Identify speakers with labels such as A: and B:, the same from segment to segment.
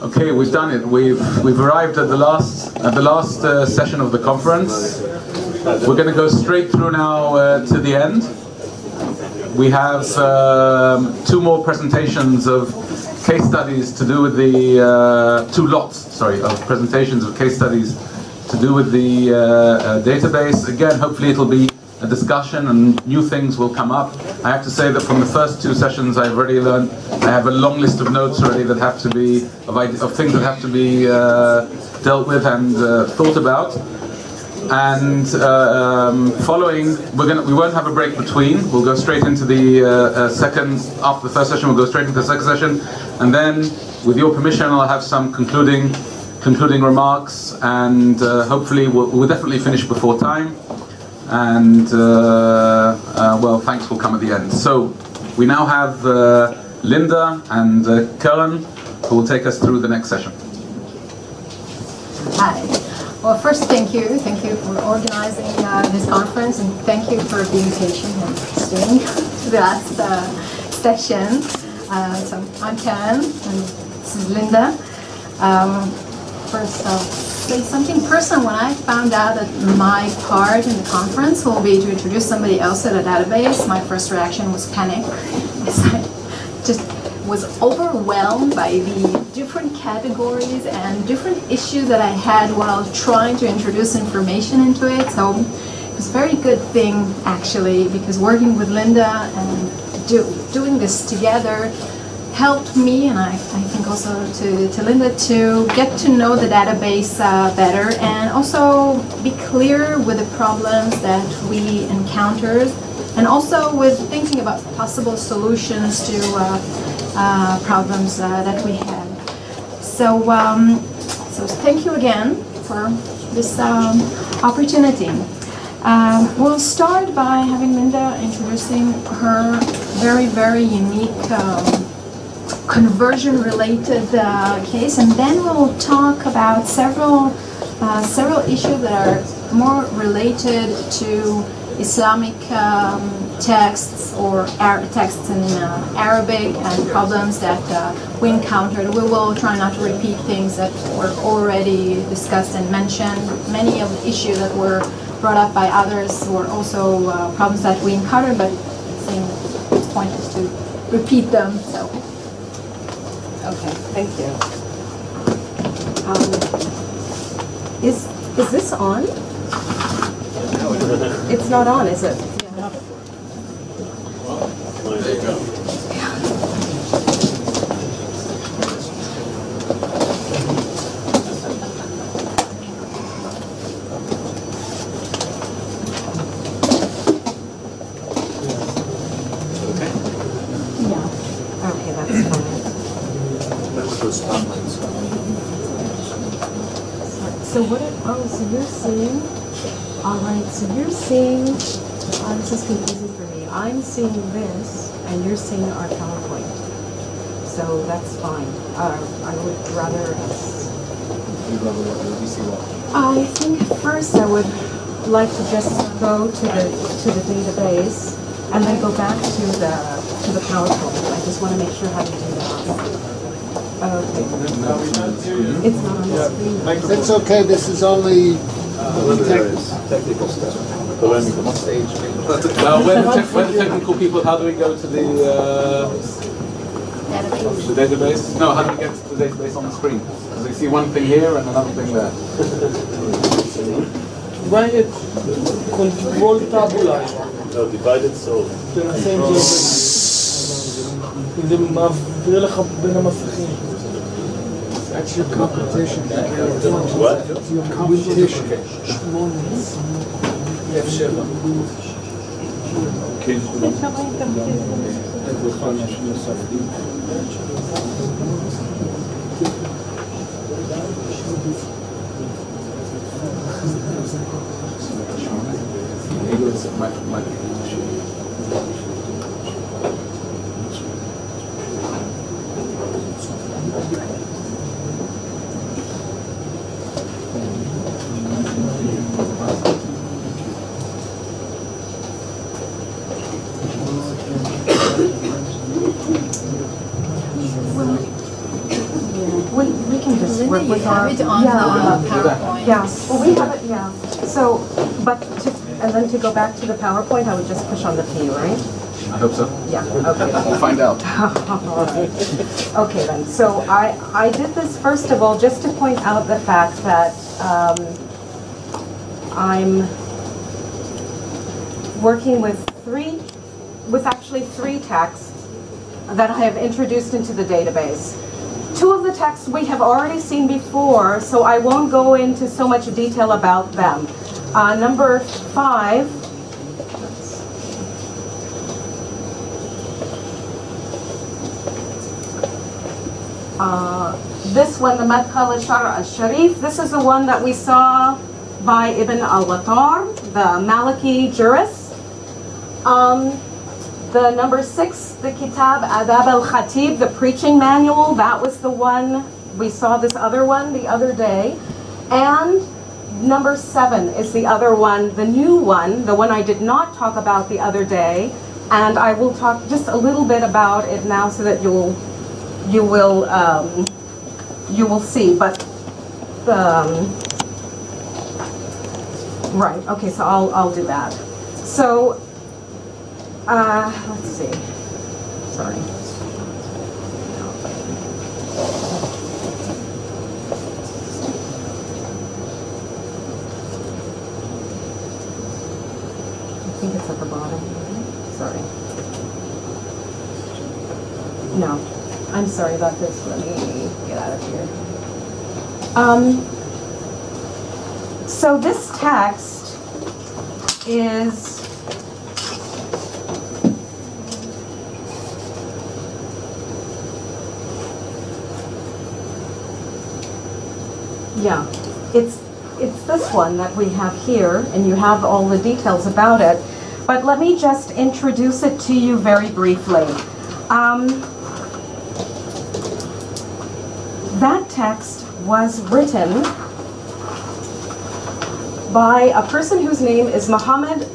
A: Okay, we've done it. We've arrived at the last session of the conference. We're going to go straight through now to the end. We have two more presentations of case studies to do with the two lots, of presentations of case studies to do with the database. Again, hopefully it'll be a discussion and new things will come up. I have to say that from the first two sessions I've already learned, I have a long list of notes already that have to be, of things that have to be dealt with and thought about. And following, we won't have a break between. We'll go straight into the second, after the first session we'll go straight into the second session. And then, with your permission, I'll have some concluding remarks, and hopefully we'll definitely finish before time. And well, thanks will come at the end. So we now have Linda and Keren, who will take us through the next session.
B: Hi. Well, first, thank you for organizing this conference, and thank you for being patient and staying to the last session. So I'm Keren, and this is Linda. First, I'll say something personal. When I found out that my part in the conference will be to introduce somebody else to the database, my first reaction was panic. I just was overwhelmed by the different categories and different issues that I had while trying to introduce information into it. So it was a very good thing, actually, because working with Linda and doing this together helped me, and I think also to Linda, to get to know the database better and also be clear with the problems that we encountered, and also with thinking about possible solutions to problems that we had. So, so thank you again for this opportunity. We'll start by having Linda introducing her very, very unique conversion-related case, and then we'll talk about several issues that are more related to Islamic texts or texts in Arabic and problems that we encountered. We will try not to repeat things that were already discussed and mentioned. Many of the issues that were brought up by others were also problems that we encountered, but I think the point is to repeat them. So. Okay, thank you. Is this on? It's not on, is it? Yeah.
A: There you go. Okay?
B: Yeah. Okay, that's fine. So what? So you're seeing. All right. So you're seeing. This is confusing for me. I'm seeing this, and you're seeing our PowerPoint. So that's fine. I would rather. I think first I would like to just go to the database, and then go back to the PowerPoint. I just want to make sure how to do that. Okay. It's not on the screen.
C: It's okay, this is only
D: technical stuff.
A: When the technical people, how do we go to the database? No, how do we get to the database on the screen? Because we see one thing here and another thing there.
C: Write it, control tabula.
D: No, divided soul.
C: זה מעביר לך בין המסכים. That's your computation.
D: What?
C: Your computation.
B: We have it on the PowerPoint.
E: Yeah, well, we have it, yeah. So, and then to go back to the PowerPoint, I would just push on the P, right?
A: I hope so.
E: Yeah, okay.
A: We'll find out.
E: Okay then, so I did this first of all just to point out the fact that I'm working with actually three texts that I have introduced into the database. Two of the texts we have already seen before, so I won't go into so much detail about them. Number 5. This one, the Madkhal al-Shar al-Sharif, this is the one that we saw by Ibn al-Wattar, the Maliki jurist. The number 6, the Kitab Adab al-Khatib, the preaching manual, that was the one, we saw this other one the other day. And number 7 is the other one, the new one, the one I did not talk about the other day. And I will talk just a little bit about it now so that you will see, but right, okay, so I'll do that. So let's see, sorry. I think it's at the bottom, sorry. No. I'm sorry about this. Let me get out of here. So this text is it's this one that we have here, and you have all the details about it. But let me just introduce it to you very briefly. That text was written by a person whose name is Muhammad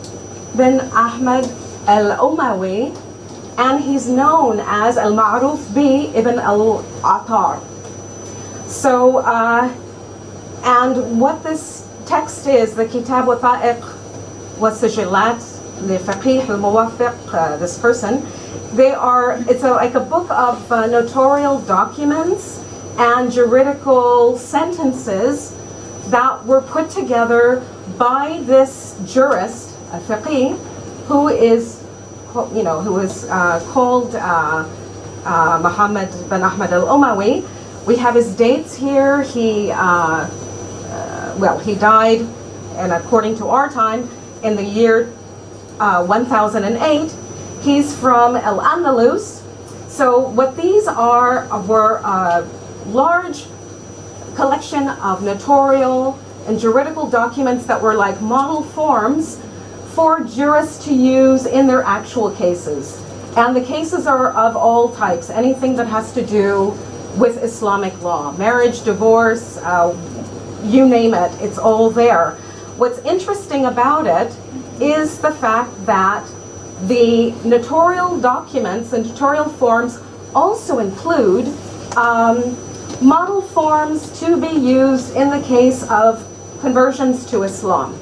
E: bin Ahmad al-Umawi, and he's known as al-Ma'ruf bi Ibn al-Attar. So, and what this text is, the Kitab Watha'iq wa Sijilat li Faqih al-Muwafiq, this person, it's like a book of notarial documents and juridical sentences that were put together by this jurist, a faqih, who is called Muhammad bin Ahmad al-Umawi. We have his dates here. He died, and according to our time, in the year 1008. He's from Al-Andalus. So what these were large collection of notarial and juridical documents that were like model forms for jurists to use in their actual cases. And the cases are of all types, anything that has to do with Islamic law, marriage, divorce, you name it, it's all there. What's interesting about it is the fact that the notarial documents and notarial forms also include model forms to be used in the case of conversions to Islam.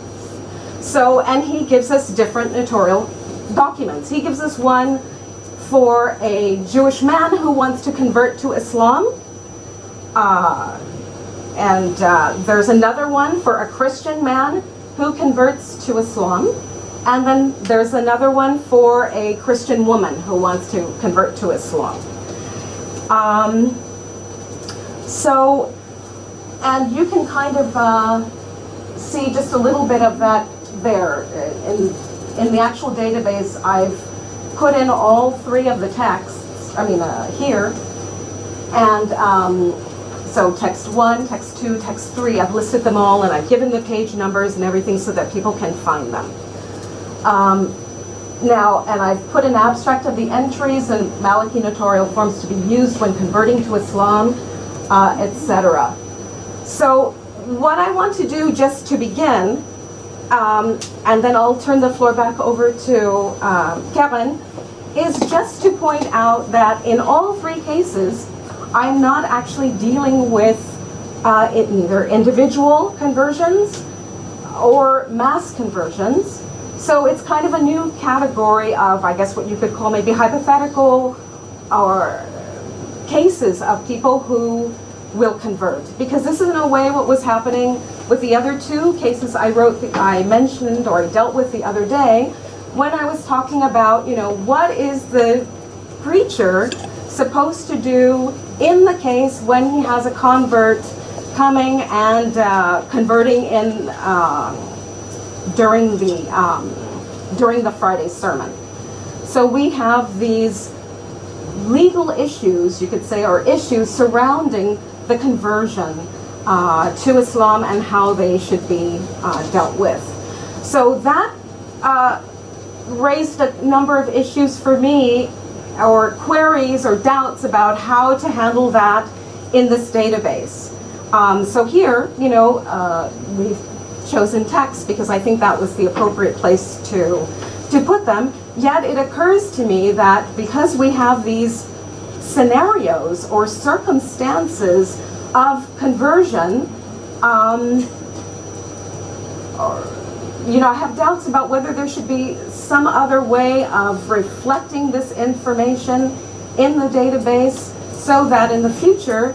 E: So, and he gives us different notarial documents. He gives us one for a Jewish man who wants to convert to Islam. There's another one for a Christian man who converts to Islam. And then there's another one for a Christian woman who wants to convert to Islam. And you can kind of see just a little bit of that there. In the actual database, I've put in all three of the texts, here. And so text 1, text 2, text 3, I've listed them all, and I've given the page numbers and everything so that people can find them. And I've put an abstract of the entries and Maliki notarial forms to be used when converting to Islam, etc. So what I want to do just to begin, and then I'll turn the floor back over to Keren, is just to point out that in all three cases, I'm not actually dealing with in either individual conversions or mass conversions. So it's kind of a new category of, I guess, what you could call maybe hypothetical or cases of people who will convert. Because this is in a way what was happening with the other two cases I mentioned or I dealt with the other day when I was talking about, what is the preacher supposed to do in the case when he has a convert coming and converting in during the Friday sermon. So we have these legal issues, you could say, or issues surrounding the conversion to Islam and how they should be dealt with. So that raised a number of issues for me, or queries or doubts about how to handle that in this database. So here, we've chosen text because I think that was the appropriate place to put them. Yet it occurs to me that because we have these scenarios or circumstances of conversion, I have doubts about whether there should be some other way of reflecting this information in the database so that in the future,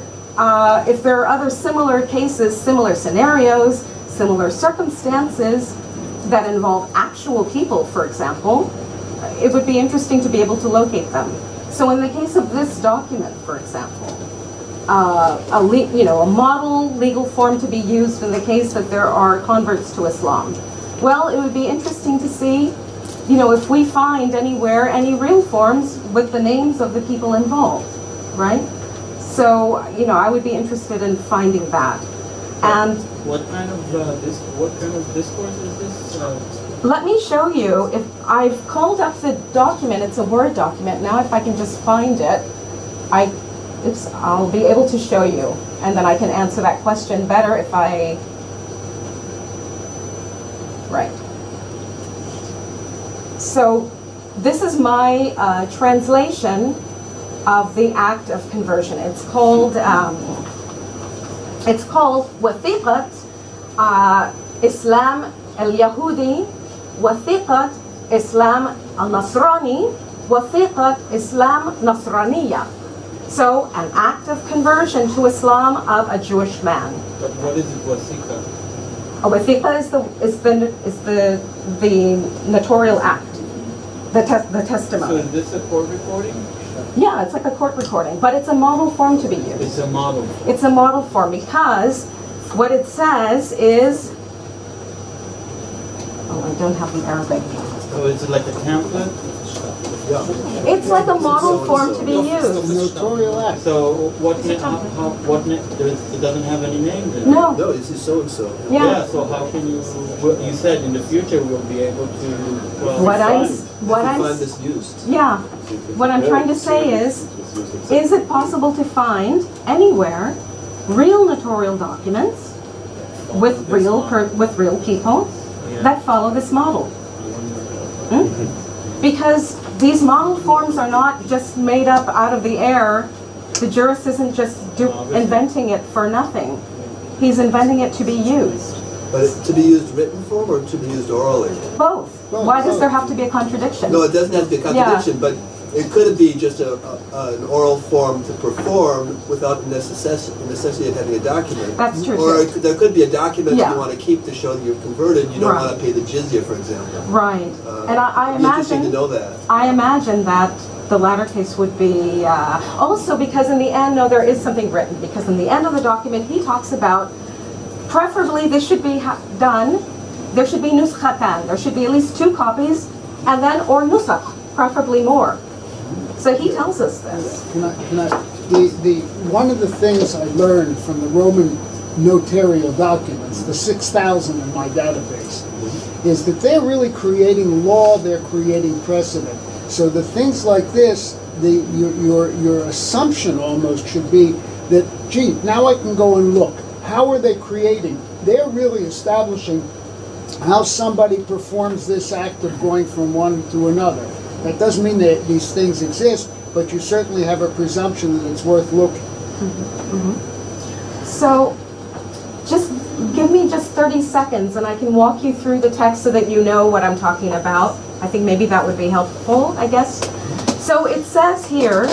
E: if there are other similar cases, similar scenarios, similar circumstances that involve actual people, for example, it would be interesting to be able to locate them. So in the case of this document, for example, a model legal form to be used in the case that there are converts to Islam. Well, it would be interesting to see, if we find anywhere any real forms with the names of the people involved, right? So, I would be interested in finding that. And
F: what kind of discourse is this?
E: Let me show you. If I've called up the document, it's a Word document. Now, if I can just find it, I'll be able to show you, and then I can answer that question better if I. Right. So this is my translation of the act of conversion. It's called Wathiqat Islam al-Yahudi, Wathiqat Islam al-Nasrani, Wathiqat Islam Nasraniya. So an act of conversion to Islam of a Jewish man.
F: But what is it, Wathiqa?
E: A wathiqa is the notarial act, the testimony.
F: So is this a court recording?
E: Yeah, it's like a court recording, but it's a model form to be used.
F: It's a model.
E: It's a model form because what it says is, I don't have the Arabic.
F: So is it like a template?
E: It's like a model form to be used.
C: Notarial act.
F: So it doesn't have any names in it?
E: No.
D: No, this is so and so.
E: Yeah.
F: So how can you said in the future we'll be able to,
D: Find this used.
E: Yeah. What I'm trying to say is it possible to find anywhere real notarial documents with real people that follow this model? Because these model forms are not just made up out of the air. The jurist isn't just inventing it for nothing. He's inventing it to be used.
D: But to be used written form or to be used orally?
E: Both. Why does there have to be a contradiction?
D: No, it doesn't have to be a contradiction, but it could be just an oral form to perform without the necessity of having a document.
E: That's true.
D: Or there could be a document that
E: Yeah.
D: you want to keep to show that you're converted. You don't
E: Right.
D: want to pay the jizya, for example.
E: Right. And I
D: It'd be interesting to
E: imagine.
D: know that.
E: I imagine that the latter case would be also because in the end, no, there is something written. Because in the end of the document, he talks about preferably this should be done. There should be nuskatan. There should be at least 2 copies, and then or nusakh, preferably more. So he tells us this.
C: One of the things I learned from the Roman notarial documents, the 6,000 in my database, is that they're really creating law, they're creating precedent. So the things like this, your assumption almost should be that, gee, now I can go and look. How are they creating? They're really establishing how somebody performs this act of going from one to another. That doesn't mean that these things exist, but you certainly have a presumption that it's worth looking.
E: So 30 seconds and I can walk you through the text so that you know what I'm talking about. I think maybe that would be helpful, I guess. So it says here,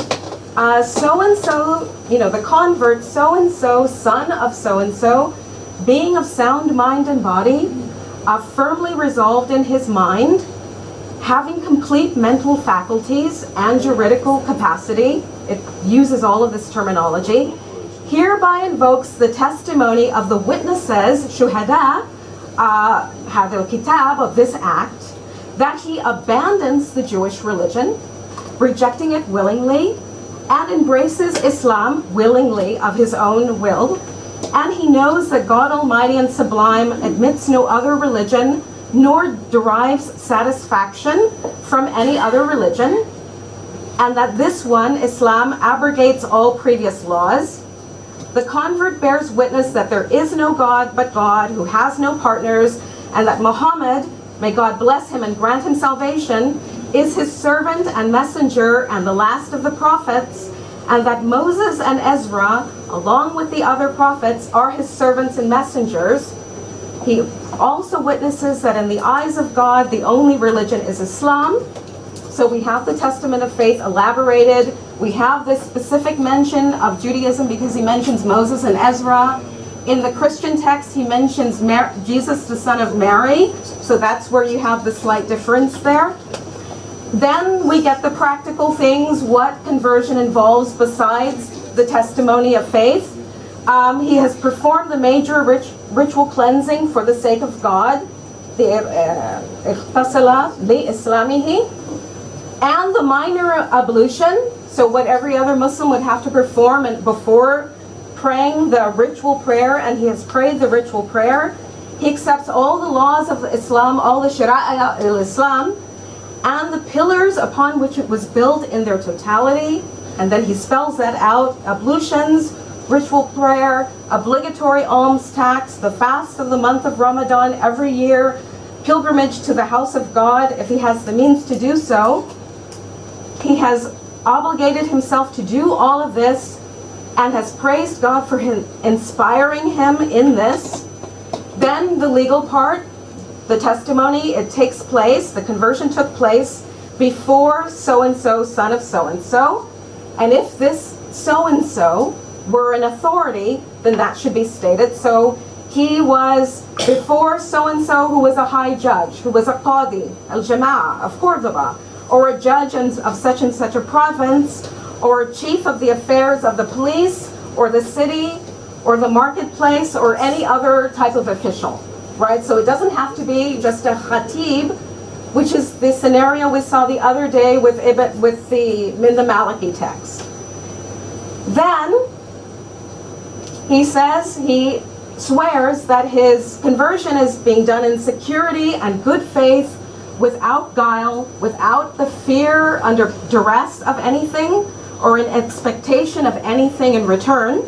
E: so-and-so, the convert, so-and-so, son of so-and-so, being of sound mind and body, firmly resolved in his mind, having complete mental faculties and juridical capacity. It uses all of this terminology. Hereby invokes the testimony of the witnesses, shuhada, hadil kitab, of this act, that he abandons the Jewish religion, rejecting it willingly, and embraces Islam willingly of his own will, and he knows that God Almighty and Sublime admits no other religion, nor derives satisfaction from any other religion, and that this one, Islam, abrogates all previous laws. The convert bears witness that there is no God but God, who has no partners, and that Muhammad, may God bless him and grant him salvation, is his servant and messenger and the last of the prophets, and that Moses and Ezra, along with the other prophets, are his servants and messengers. He also witnesses that in the eyes of God, the only religion is Islam. So we have the Testament of Faith elaborated. We have this specific mention of Judaism because he mentions Moses and Ezra. In the Christian text, he mentions Jesus, the son of Mary. So that's where you have the slight difference there. Then we get the practical things, what conversion involves besides the testimony of faith. He has performed the major ritual cleansing for the sake of God, the ightasala li islamihi, and the minor ablution, so what every other Muslim would have to perform before praying the ritual prayer, and he has prayed the ritual prayer. He accepts all the laws of Islam, all the shara'a al-Islam, and the pillars upon which it was built in their totality, and then he spells that out: ablutions, ritual prayer, obligatory alms tax, the fast of the month of Ramadan every year, pilgrimage to the house of God if he has the means to do so. He has obligated himself to do all of this and has praised God for inspiring him in this. Then the legal part, the testimony, it takes place, the conversion took place before so-and-so, son of so-and-so. And if this so-and-so were an authority, then that should be stated. So he was before so-and-so who was a high judge, who was a qadi, al-jama'ah of Cordoba, or a judge of such and such a province, or chief of the affairs of the police, or the city, or the marketplace, or any other type of official, right? So it doesn't have to be just a khatib, which is the scenario we saw the other day with the Maliki text. Then he says, he swears that his conversion is being done in security and good faith, without guile, without the fear under duress of anything, or an expectation of anything in return,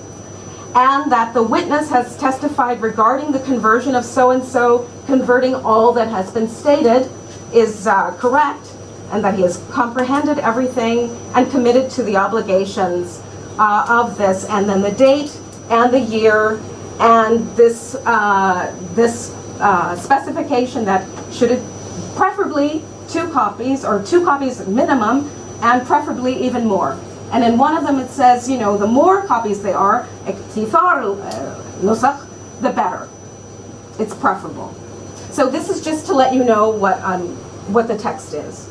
E: and that the witness has testified regarding the conversion of so-and-so, converting all that has been stated is correct, and that he has comprehended everything and committed to the obligations of this, and then the date and the year, and this specification that should preferably 2 copies, or 2 copies minimum, and preferably even more. And in one of them it says, the more copies they are, the better. It's preferable. So this is just to let you know what the text is.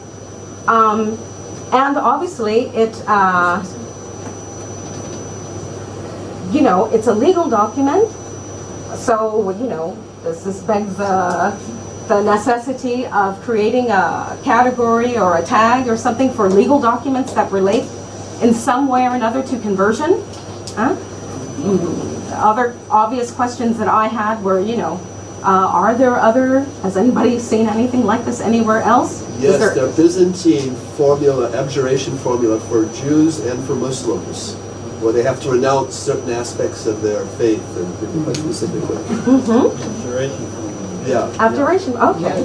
E: And obviously it, it's a legal document. So, this begs the necessity of creating a category or a tag or something for legal documents that relate in some way or another to conversion. Other obvious questions that I had were, are there has anybody seen anything like this anywhere else?
D: Yes, the Byzantine formula, abjuration formula for Jews and for Muslims, where they have to renounce certain aspects of their faith, and quite specifically.
F: Abjuration.
D: Yeah.
E: Abjuration, okay.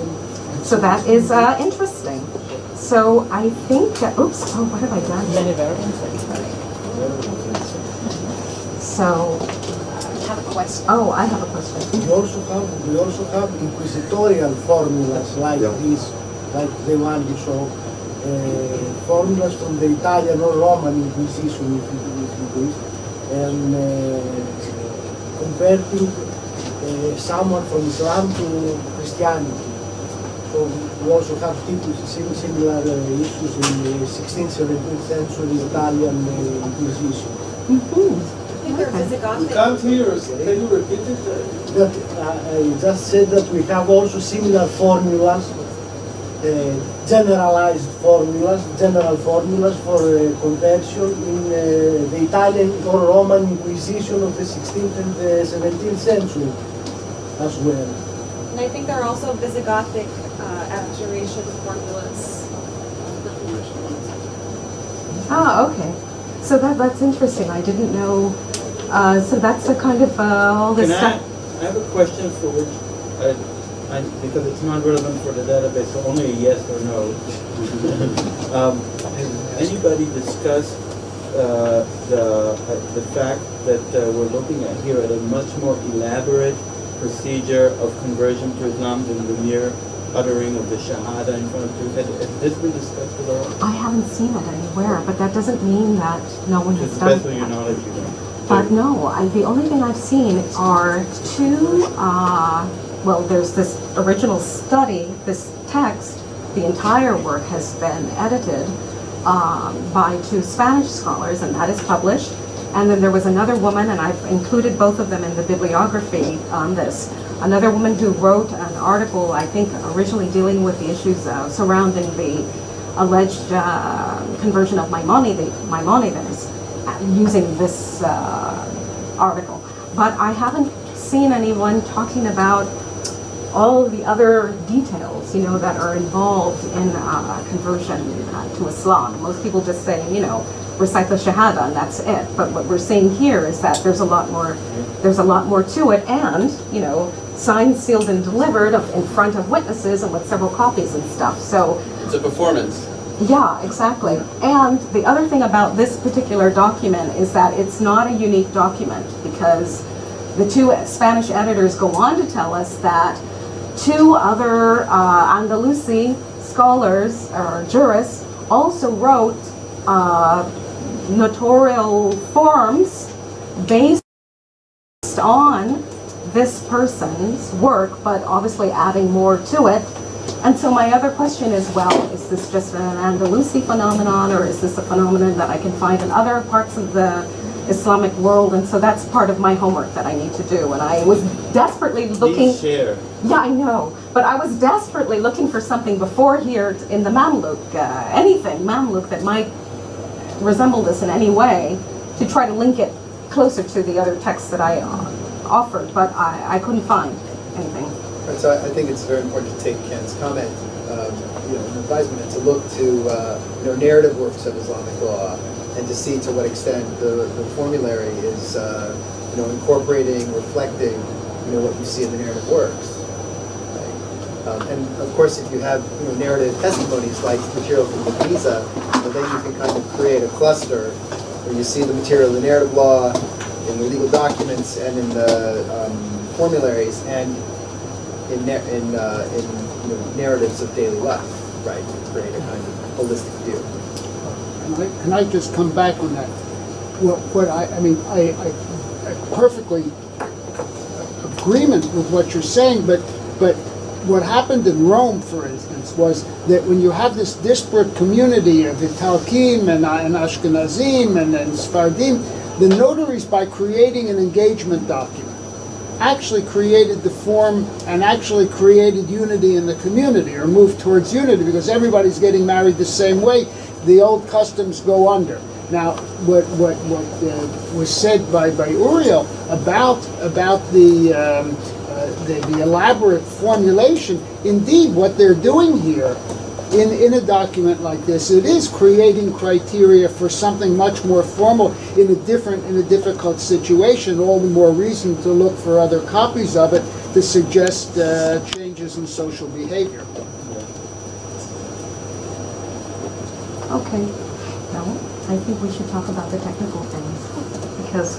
E: So that is interesting. So I think, oops, oh, what have I done?
F: Many variants.
E: So,
B: question.
E: Oh, I have a question.
G: We also have inquisitorial formulas like this, like the one you saw, formulas from the Italian or Roman Inquisition, if you wish, and converting someone from Islam to Christianity. So we also have similar issues in the 16th, 17th century Italian Inquisition.
H: I think they're Visigothic.
F: We can't hear us. Can you repeat it?
G: But I just said that we have also similar formulas, general formulas for conversion in the Italian or Roman Inquisition of the 16th and the 17th century as well.
H: And I think there are also Visigothic abjuration formulas.
E: Ah, okay. So that's interesting. I didn't know. So that's a kind of all this stuff.
F: I have a question for which, because it's not relevant for the database, so only a yes or no. Has anybody discussed the fact that we're looking at here at a much more elaborate procedure of conversion to Islam than the mere uttering of the Shahada in front of two? Has this been discussed at all?
E: I haven't seen it anywhere, but that doesn't mean that no one has
F: Just
E: done
F: best of your
E: that.
F: knowledge, you know.
E: But no, the only thing I've seen are two, well, there's this original study, this text, the entire work has been edited by two Spanish scholars, and that is published. And then there was another woman, and I've included both of them in the bibliography on this, another woman who wrote an article, I think originally dealing with the issues surrounding the alleged conversion of Maimonides, using this article. But I haven't seen anyone talking about all the other details, you know, that are involved in conversion to Islam. Most people just say, you know, recite the Shahada and that's it. But what we're seeing here is that there's a lot more to it, and, you know, signed, sealed, and delivered in front of witnesses and with several copies and stuff. So
I: it's a performance.
E: yeah, exactly. And the other thing about this particular document is that it's not a unique document, because the two Spanish editors go on to tell us that two other Andalusi scholars or jurists also wrote notarial forms based on this person's work, but obviously adding more to it. And so my other question is, well, is this just an Andalusi phenomenon, or is this a phenomenon that I can find in other parts of the Islamic world? And so that's part of my homework that I need to do. And I was desperately looking.
F: Please share.
E: Yeah, I know. But I was desperately looking for something before here in the Mamluk, anything Mamluk that might resemble this in any way, to try to link it closer to the other texts that I offered. But I couldn't find anything.
J: Right, so I think it's very important to take Ken's comment, you know, an advisement, to look to you know, narrative works of Islamic law, and to see to what extent the formulary is you know, incorporating, reflecting, you know, what you see in the narrative works. Right? And of course, if you have, you know, narrative testimonies like material from the Visa, well, then you can kind of create a cluster where you see the material in the narrative law, in the legal documents, and in the formularies, and in you know, narratives of daily life, right, to create a kind of holistic view.
C: Can I just come back on that? Well, I mean, I perfectly agreement with what you're saying, but what happened in Rome, for instance, was that when you have this disparate community of Italkim and Ashkenazim and Sfardim, the notaries, by creating an engagement document, actually created the form and actually created unity in the community, or moved towards unity, because everybody's getting married the same way. The old customs go under. Now, what was said by Uriel about the elaborate formulation, indeed, what they're doing here in a document like this, it is creating criteria for something much more formal in a difficult situation. All the more reason to look for other copies of it to suggest changes in social behavior.
E: Okay. Well, I think we should talk about the technical things, because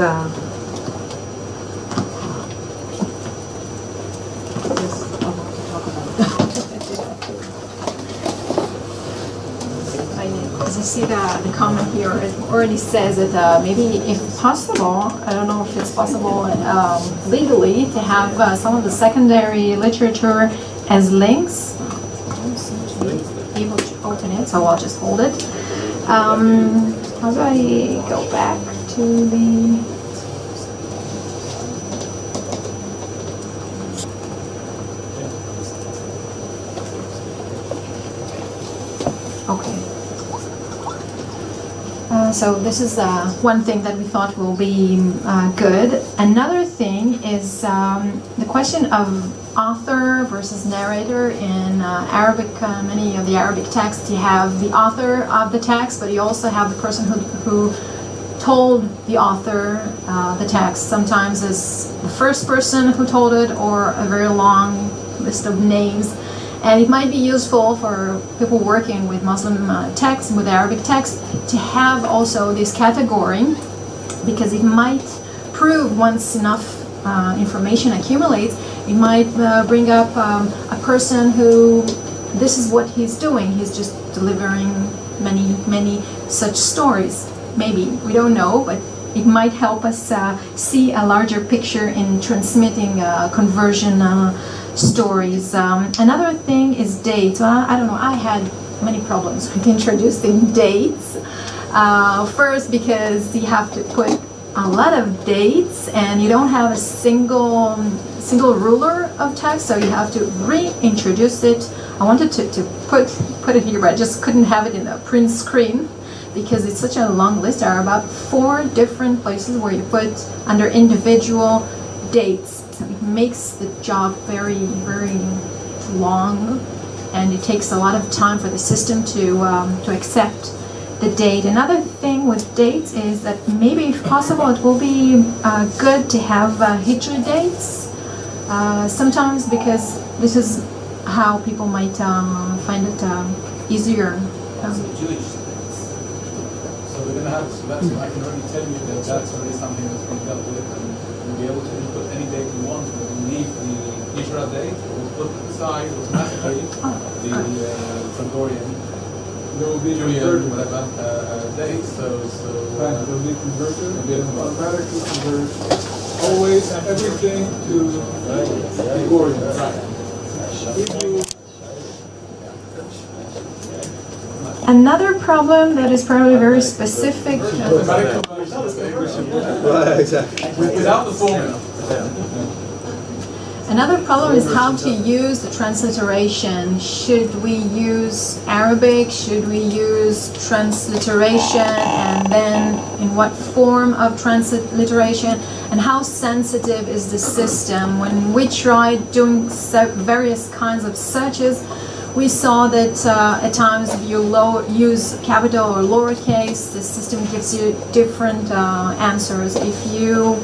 B: because I see the comment here, it already says that maybe if possible, I don't know if it's possible legally to have some of the secondary literature as links. I don't seem to be able to open it, so I'll just hold it. How do I go back to the... Okay. So this is one thing that we thought will be good. Another thing is the question of author versus narrator. In Arabic, many of the Arabic texts, you have the author of the text, but you also have the person who told the author the text. Sometimes it's the first person who told it, or a very long list of names. And it might be useful for people working with Muslim texts, with Arabic texts, to have also this category, because it might prove, once enough information accumulates, it might bring up a person who, this is what he's doing. He's just delivering many such stories. Maybe, we don't know, but it might help us see a larger picture in transmitting conversion stories. Another thing is dates. I don't know, I had many problems with introducing dates. First, because you have to put a lot of dates and you don't have a single ruler of text, so you have to reintroduce it. I wanted to put it here, but I just couldn't have it in a print screen because it's such a long list. There are about 4 different places where you put under individual dates. So it makes the job very, very long, and it takes a lot of time for the system to accept the date. Another thing with dates is that maybe, if possible, it will be good to have Hijri dates. Sometimes, because this is how people might find it easier.
A: Jewish dates. So we're going to have, so that's, I can already tell you that that's already something that's been dealt with, and we'll be able to input any date we want. We'll leave the Hijra date, we'll put aside automatically the Ben-Gurion.
G: There will be
A: Julian, whatever, date, so
G: right, it will be converted, automatically convert always everything to Ben-Gurion. Right.
B: Another problem that is probably very specific.
D: Right, exactly.
A: Without the formula.
B: Another problem is how to use the transliteration. Should we use Arabic? Should we use transliteration? And then in what form of transliteration? And how sensitive is the system? When we tried doing various kinds of searches, we saw that at times if you use capital or lowercase, the system gives you different answers. If you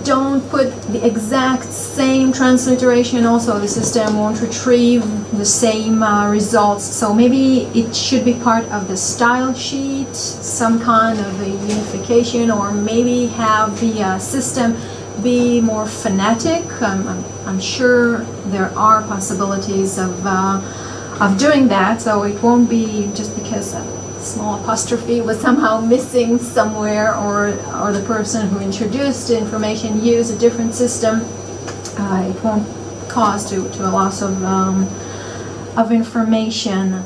B: don't put the exact same transliteration, also the system won't retrieve the same results. So maybe it should be part of the style sheet, some kind of a unification, or maybe have the system be more phonetic. I'm sure there are possibilities of doing that, so it won't be just because a small apostrophe was somehow missing somewhere, or the person who introduced the information used a different system. It won't cause to a loss of information.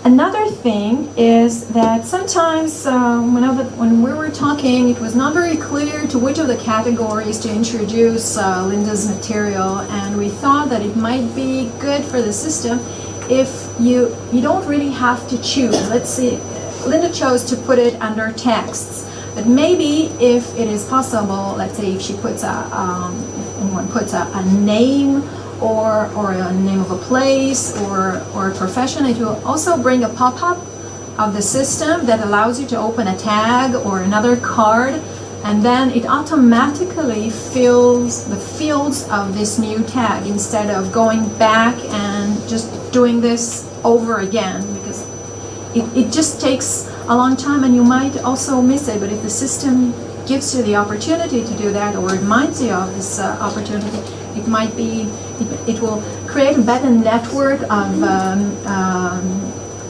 B: Another thing is that sometimes when we were talking, it was not very clear to which of the categories to introduce Linda's material, and we thought that it might be good for the system if you don't really have to choose. Let's see, Linda chose to put it under texts, but maybe if it is possible, let's say if she puts if anyone puts a name or a name of a place or a profession, it will also bring a pop-up of the system that allows you to open a tag or another card, and then it automatically fills the fields of this new tag instead of going back and just doing this over again, because it just takes a long time and you might also miss it. But if the system gives you the opportunity to do that, or reminds you of this opportunity, it might be, it will create a better network of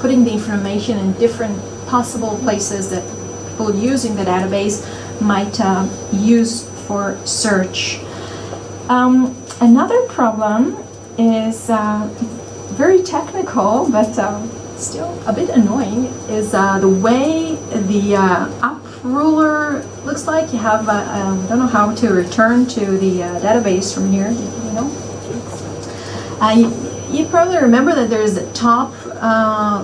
B: putting the information in different possible places that people using the database might use for search. Another problem is very technical, but still a bit annoying, is the way the up ruler looks like. You have, I don't know how to return to the database from here, you know? You probably remember that there's the top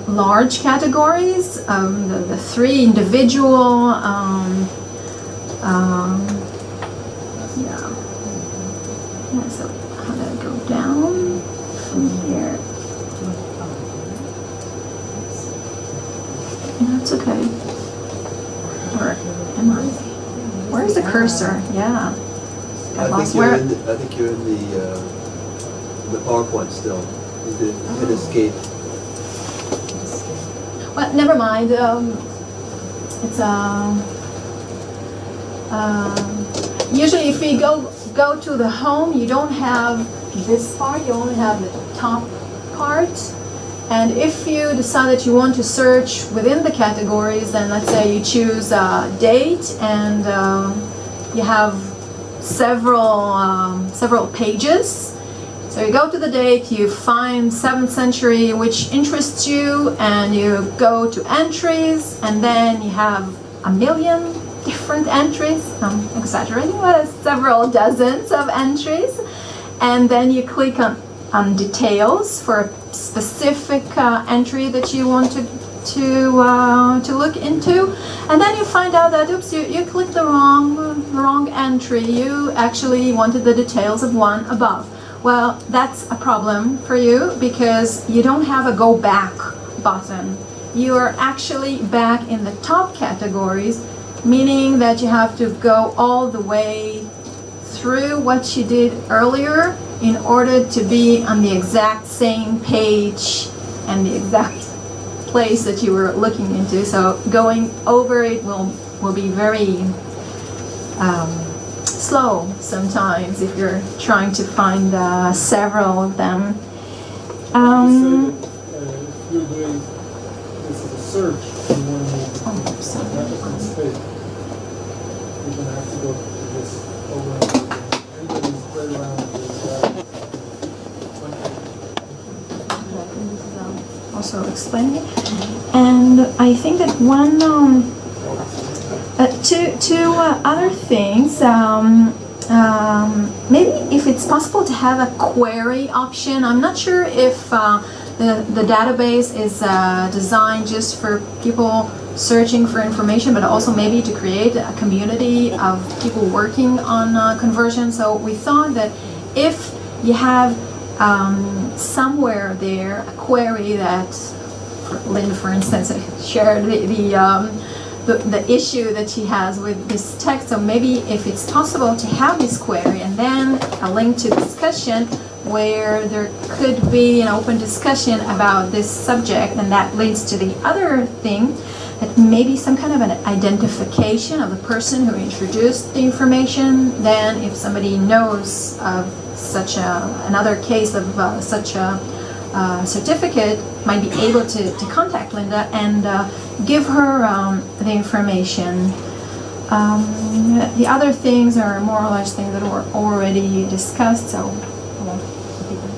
B: large categories, the three individual, so how do I go down from here? That's okay. Or am I? Where's the cursor? Yeah.
D: I think you're in the PowerPoint still. You did hit escape.
B: Well, never mind. It's usually if we go to the home, you don't have this part. You only have the top part. And if you decide that you want to search within the categories, then let's say you choose date, and you have several pages. So you go to the date, you find 7th century which interests you, and you go to entries, and then you have a million different entries. I'm exaggerating, but several dozens of entries. And then you click on details for a specific entry that you want to look into, and then you find out that oops, you clicked the wrong entry. You actually wanted the details of one above. Well, that's a problem for you because you don't have a go back button. You are actually back in the top categories, meaning that you have to go all the way through what you did earlier in order to be on the exact same page and the exact place that you were looking into. So going over it will be very slow sometimes if you're trying to find several of them.
I: If you're doing this as a search, you want to mistake. You're going to have to go to this over and over. Everybody's right around this.
B: Also explaining it, and I think that one two other things. Maybe if it's possible to have a query option. I'm not sure if the database is designed just for people searching for information, but also maybe to create a community of people working on conversion. So we thought that if you have somewhere there a query that Lynn, for instance, shared the issue that she has with this text, so maybe if it's possible to have this query and then a link to discussion where there could be an open discussion about this subject, and that leads to the other thing, that maybe some kind of an identification of the person who introduced the information. Then if somebody knows of such another case of such a certificate, might be able to contact Linda and give her the information. The other things are more or less things that were already discussed, so I won't repeat them.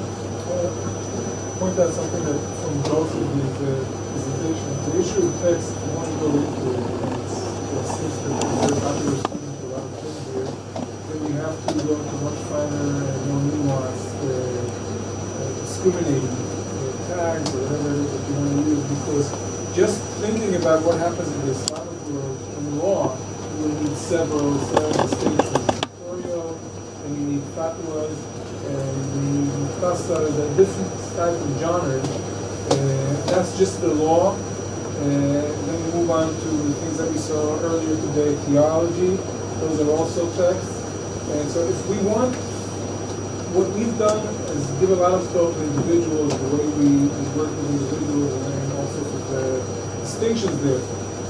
I: Point out something that from both of these presentations. The issue of text, you want to go into it, and it seems that there's other students a lot of things here, then we have to go to much finer and more nuanced discriminating tags or whatever it is that you want to use, because just thinking about what happens in the Islamic world in law, you will need several distinctions. Tutorial, and you need fatwas, and you need mukhtasar, the different types of genres. That's just the law. Then we move on to the things that we saw earlier today, theology. Those are also texts. And so if we want, what we've done is give a lot of scope to individuals, the way we work with individuals, and all sorts of distinctions there.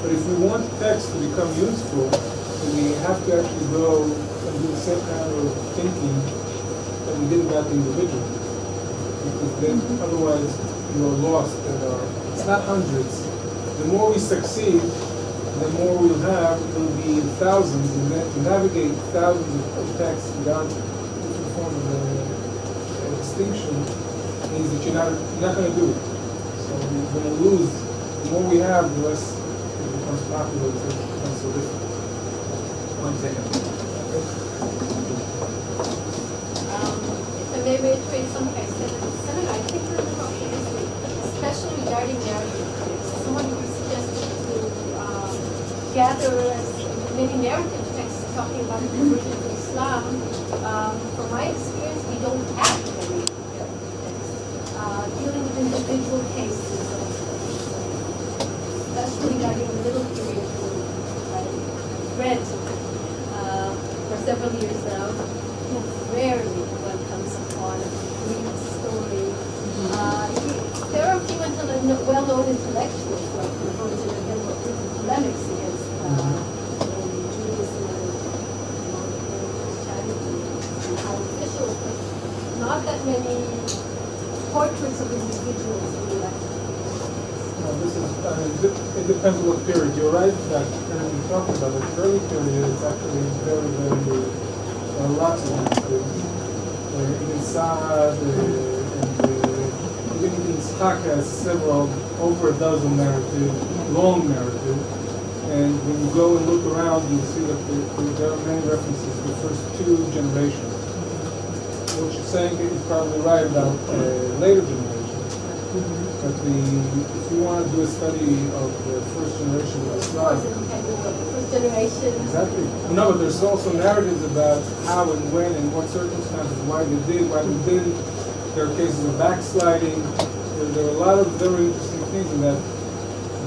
I: But if we want text to become useful, then we have to actually go and do the same kind of thinking that we did about the individual. Because then otherwise you are lost in our it's not hundreds. The more we succeed, the more we'll have. It will be thousands, and to navigate thousands of texts without different form of distinction means that you're not going to do it. So we're going to lose. The more we have, the less it becomes popular. It becomes so difficult. 1 second.
B: If I may reiterate something I said in the seminar, I think we're talking history, especially regarding narrative critics. Someone who suggested to gather as many narrative texts talking about the conversion to Islam. From my experience, we don't have many narrative texts dealing with individual cases, especially regarding the middle period, I read for several years now. Rarely one comes upon a complete story. There are a few well-known intellectuals who have devoted a number of polemics against Judaism and Christianity and how official, but not that many portraits of individuals in the
I: it depends on what period. You're right that when you're talking about the early period, it's actually very, very lots of narratives. Even Saad and even Yitzhak has over a dozen narratives, long narratives. And when you go and look around, you'll see that there are many references to the first 2 generations. What you're saying is probably right about later generations. But if you want to do a study of the first generation of Islam,
B: first generation.
I: Exactly. No, but there's also narratives about how and when and what circumstances, why they did, why they didn't. There are cases of backsliding. There are a lot of very interesting things in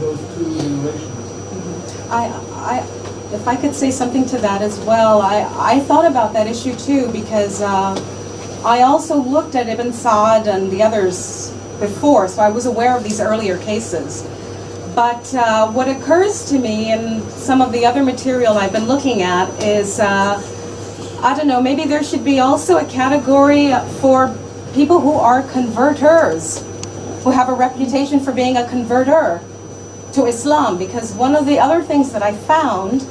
I: those 2 generations.
E: If I could say something to that as well, I thought about that issue too, because I also looked at Ibn Sa'd and the others before, so I was aware of these earlier cases. But what occurs to me in some of the other material I've been looking at is, I don't know, maybe there should be also a category for people who are converters, who have a reputation for being a converter to Islam, because one of the other things that I found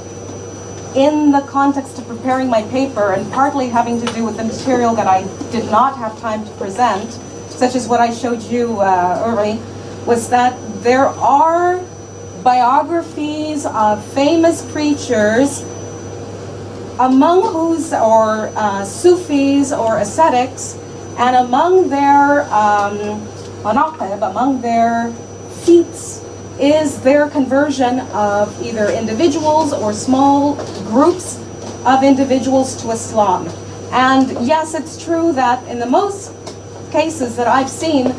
E: in the context of preparing my paper, and partly having to do with the material that I did not have time to present, such as what I showed you early, was that there are biographies of famous preachers, among whose, or Sufis or ascetics, and among their manaqib, among their feats, is their conversion of either individuals or small groups of individuals to Islam. And yes, it's true that in the most cases that I've seen,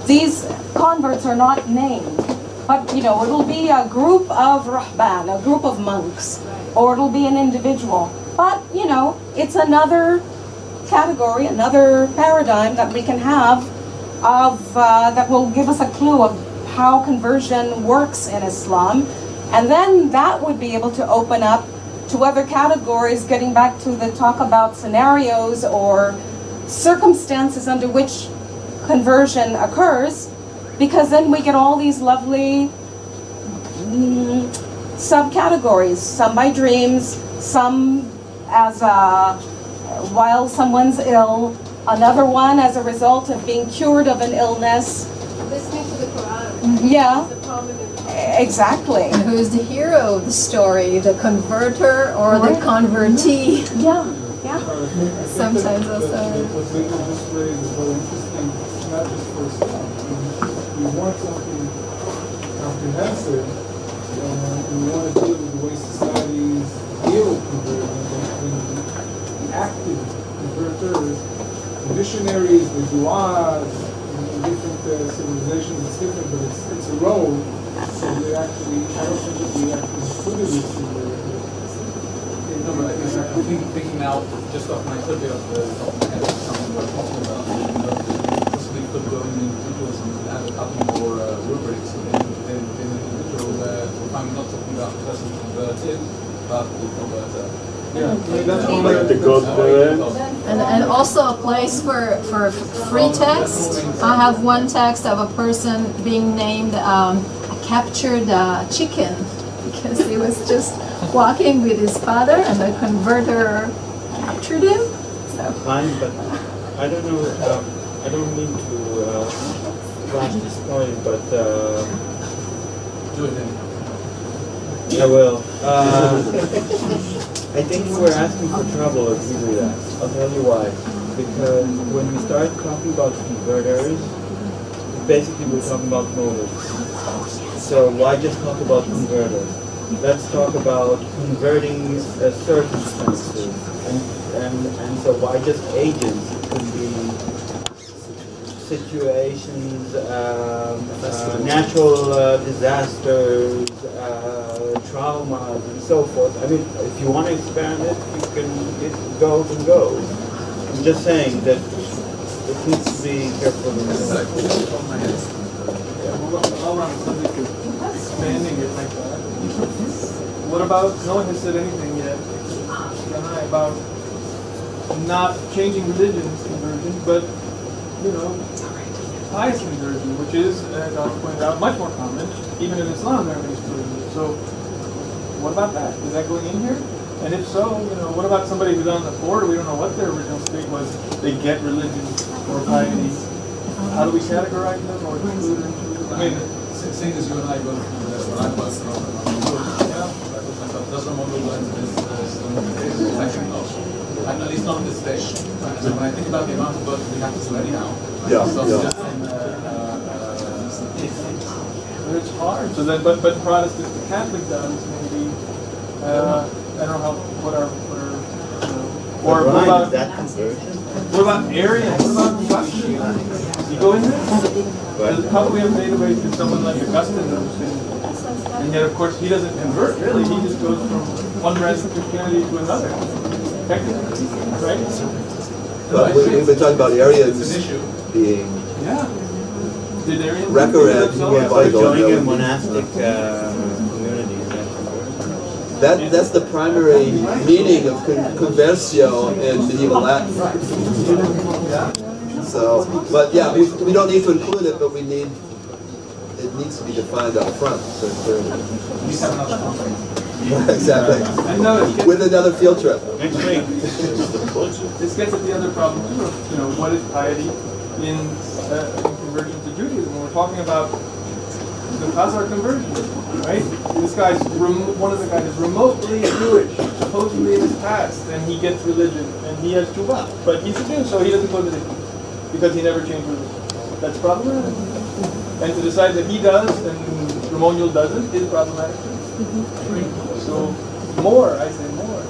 E: these converts are not named. But, you know, it'll be a group of rahban, a group of monks, or it'll be an individual. But, you know, it's another category, another paradigm that we can have of, that will give us a clue of how conversion works in Islam. And then that would be able to open up to other categories, getting back to the talk about scenarios or circumstances under which conversion occurs, because then we get all these lovely subcategories, some by dreams, some as while someone's ill, another one as a result of being cured of an illness.
B: Listening to the Quran.
E: Yeah,
B: The prominent.
E: exactly.
B: And who's the hero of the story, the converter or the convertee?
E: Yeah, yeah.
B: Sometimes also.
I: What Victor just raised is very interesting, not just for Islam. We want something comprehensive, and we want to deal with the way societies deal with conversion, and the active converters, the missionaries, the du'as, in different civilizations, it's different, but it's a role. So they actually, I don't think that we actually included this in the.
A: No, but I think thinking now, just off my survey of the top of my head, something we're talking about, possibly could go in individuals and could add a couple more rubrics within the individual, where I'm not talking about the person converted, but the converter.
F: Like the code
B: And also a place for free text. I have one text of a person being named a captured chicken because he was just walking with his father and the converter captured him. So.
F: Fine, but I don't know, I don't mean to flash this point, but
A: Do it then.
F: I will. I think we're asking for trouble if we do that. I'll tell you why. Because when we start talking about converters, basically we're talking about motives. So why just talk about converters? Let's talk about converting circumstances. And so why just agents? It could be situations, natural disasters, traumas, and so forth. I mean, if you want to expand it, you can, it goes and goes. I'm just saying that it needs to be careful.
I: All on the subject of expanding it like that. What about, no one has said anything yet, about not changing religion's conversion, but, you know, pious conversion, which is, as I pointed out, much more common. Even in Islam, there are mixed religions. So, what about that? Is that going in here? And if so, you know, what about somebody who's on the border? We don't know what their original state was. They get religion or piety. How do we categorize them or include them? I mean,
A: seeing as you and I go through this, when I was on the road, does someone go into this section? At least not at this stage. So when I think about the amount of work we have to do anyhow,
I: it's hard. So then, but Protestant, the Catholic does maybe. I don't know what our or what about
F: that conversion?
I: What about Arian? What about Augustine? You go in there? There's probably a database that someone like Augustine knows, and yet of course he doesn't convert really. He just goes from one branch of Christianity to another. Technically, right?
D: But we've been talking about Arians being record
F: by joining a monastic community.
D: That's the primary meaning of conversio in medieval Latin. So, but yeah, we don't need to include it, but it needs to be defined up front. Exactly. With another field trip.
F: Next week.
I: This gets at the other problem too. You know, what is piety in conversion to Judaism? When we're talking about the Khazar conversion, right? This guy's one of the guys is remotely Jewish, supposedly in his past, and he gets religion, and he has teshuvah, but he's a Jew, so he doesn't go to the because he never changed religion. That's problematic. And to decide that he does and Ramonial doesn't is problematic too. So more, I say more.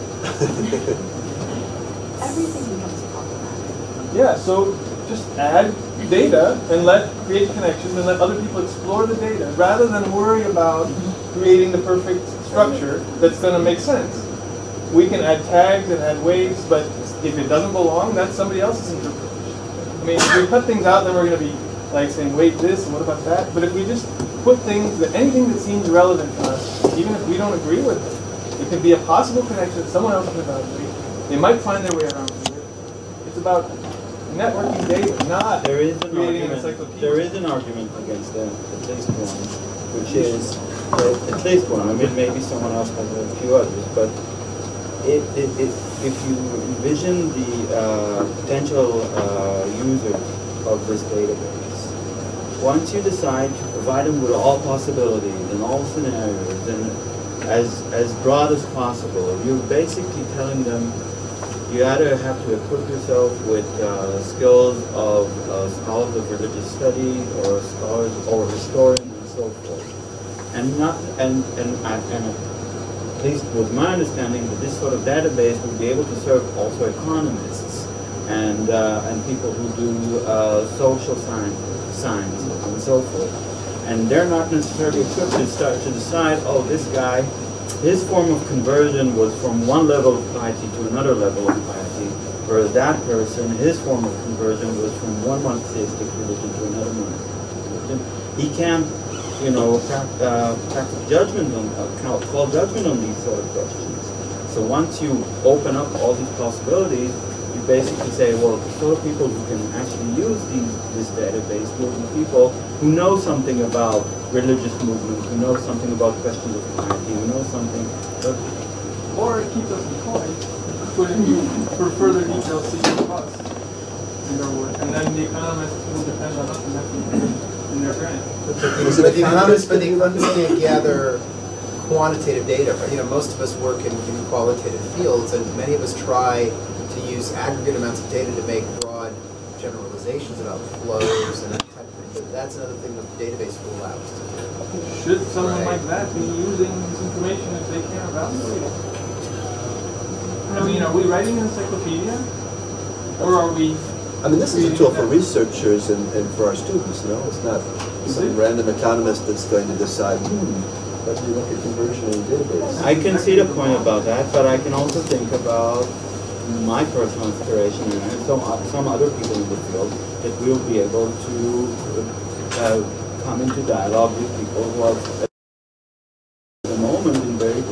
E: Everything becomes problematic.
I: Yeah, so just add data and create connections and let other people explore the data rather than worry about creating the perfect structure that's going to make sense. We can add tags and add weights, but if it doesn't belong, that's somebody else's interpretation. I mean, if we cut things out, then we're going to be like saying, wait, this, and what about that? But if we just put anything that seems relevant to us, even if we don't agree with it can be a possible connection that someone else can evaluate. They might find their way around it. It's about networking data, not creating an encyclopedia.
F: There is an argument against that, at least one, which is, at least one, I mean, maybe someone else has a few others, but if you envision the potential users of this database, once you decide to provide them with all possibilities and all scenarios and as broad as possible, you're basically telling them you either have to equip yourself with skills of scholars of religious studies or scholars or historians and so forth, and at least with my understanding that this sort of database would be able to serve also economists and people who do social sciences and so forth. And they're not necessarily equipped to decide, oh, this guy, his form of conversion was from one level of piety to another level of piety, whereas that person, his form of conversion was from one monotheistic religion to another monotheistic religion. He can't, practice judgment on, call judgment on these sort of questions. So once you open up all these possibilities, you basically say, well, the sort of people who can actually use this database will be people who know something about religious movements, who know something about questions of piety, who know something.
I: Or keep us employed, put in for further details, see us in their work, and then the economists will depend on us and have to in their grant.
J: So the economists can't gather quantitative data. Most of us work in qualitative fields, and many of us try to use aggregate amounts of data to make broad generalizations about flows and that type of thing. But that's another thing that the database will allow us to do.
I: Should someone like that be using this information if they care about it? I mean, are we writing an encyclopedia? Or are we...
D: I mean, this is a tool for researchers and for our students, no? It's not some random economist that's going to decide, let me look at conversion in a database.
F: I can see the point about that, but I can also think about my personal inspiration and some other people in the field that we'll be able to come into dialogue with people who are at the moment in very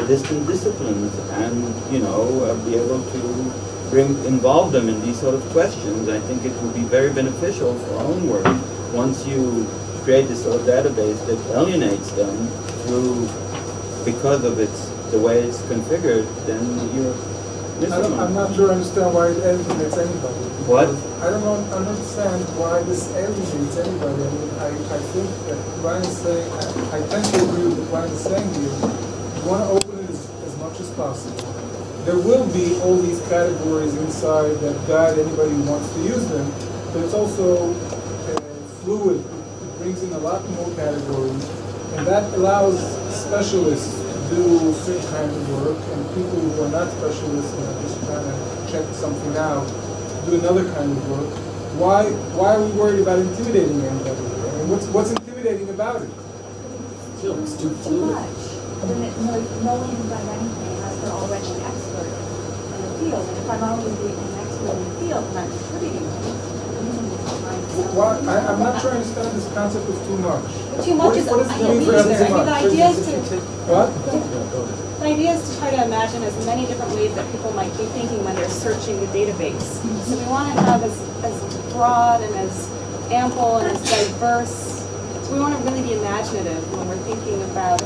F: distant disciplines and, be able to involve them in these sort of questions. I think it would be very beneficial for our own work once you create this sort of database that alienates them because of the way it's configured, then you're
I: I'm not sure I understand why it alienates anybody.
F: What?
I: I don't understand why this alienates anybody. I mean, I think that Brian is saying, I tend to agree with what Brian is saying here. You want to open it as much as possible. There will be all these categories inside that guide anybody who wants to use them, but it's also fluid. It brings in a lot more categories, and that allows specialists do certain kinds of work, and people who are not specialists and are just trying to check something out do another kind of work. Why are we worried about intimidating anybody? I mean, what's intimidating about it?
K: It's too much. No one can write anything unless they're already an expert in the field. And if I'm already an expert in the field and I'm contributing to it,
I: I'm not sure I understand this concept of too much.
H: Too much is
I: what does it mean for
H: I mean, the idea is to
I: what?
H: The idea is to try to imagine as many different ways that people might be thinking when they're searching the database. So we want to have as broad and as ample and as diverse. So we want to really be imaginative when we're thinking about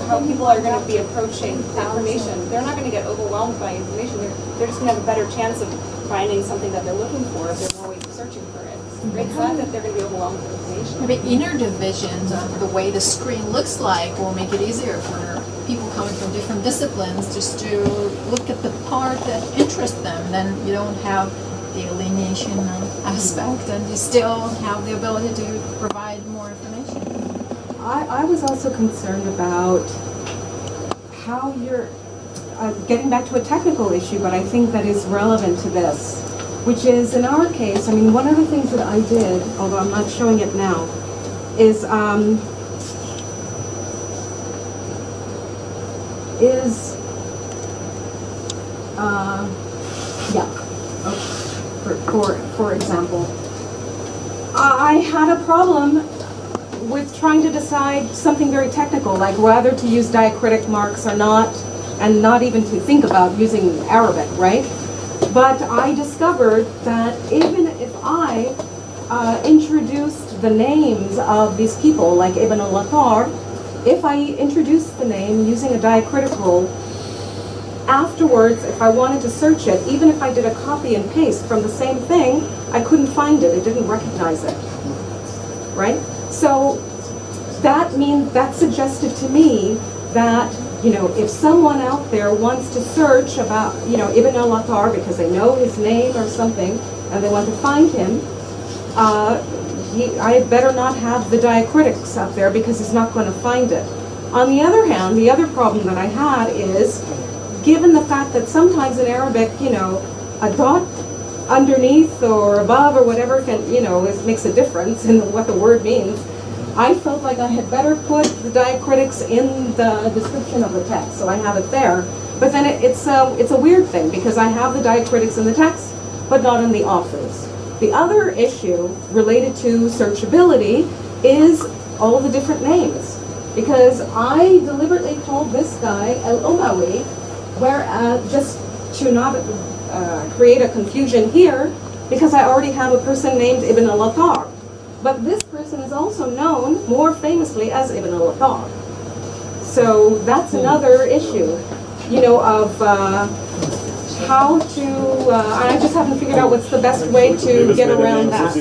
H: how people are going to be approaching the information. They're not going to get overwhelmed by information. They're just going to have a better chance of finding something that they're looking for if there are more ways of searching for it. It's not that they're going to be overwhelmed with information.
B: Maybe inner divisions of the way the screen looks like will make it easier for people coming from different disciplines just to look at the part that interests them. Then you don't have the alienation aspect, and you still have the ability to provide more information.
E: I was also concerned about how you're getting back to a technical issue, but I think that is relevant to this, which is in our case, I mean, one of the things that I did, although I'm not showing it now, is for example, I had a problem with trying to decide something very technical, like whether to use diacritic marks or not, and not even to think about using Arabic, right? But I discovered that even if I introduced the names of these people, like Ibn al-Attar, if I introduced the name using a diacritical, afterwards, if I wanted to search it, even if I did a copy and paste from the same thing, I couldn't find it. It didn't recognize it, right? So that suggested to me that, if someone out there wants to search about, Ibn al-Attar because they know his name or something, and they want to find him, I better not have the diacritics up there because he's not going to find it. On the other hand, the other problem that I had is, given the fact that sometimes in Arabic, a dot underneath or above or whatever can, makes a difference in what the word means, I felt like I had better put the diacritics in the description of the text, so I have it there. But then it's a weird thing because I have the diacritics in the text, but not in the authors. The other issue related to searchability is all the different names, because I deliberately called this guy Al-Umawi Where, just to not create a confusion here, because I already have a person named Ibn al-Attar. But this person is also known more famously as Ibn al-Attar. So that's another issue, you know, of how to, I just haven't figured out what's the best way to get around that.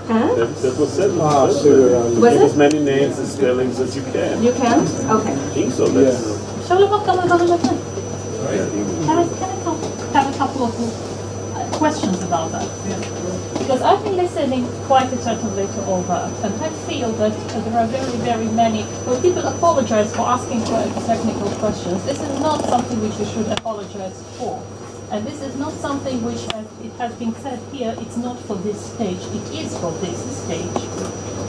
E: Huh?
L: That was said.
E: Was
L: Give
E: it?
L: as many names and spellings as you can.
E: You can? Okay.
L: I think so. That's
M: Shall we look at that? Can I have a couple of questions about that? Because I've been listening quite attentively to all that, and I feel that there are very, very many, when people apologize for asking technical questions, this is not something which you should apologize for. And this is not something which, as it has been said here, it's not for this stage, it is for this stage.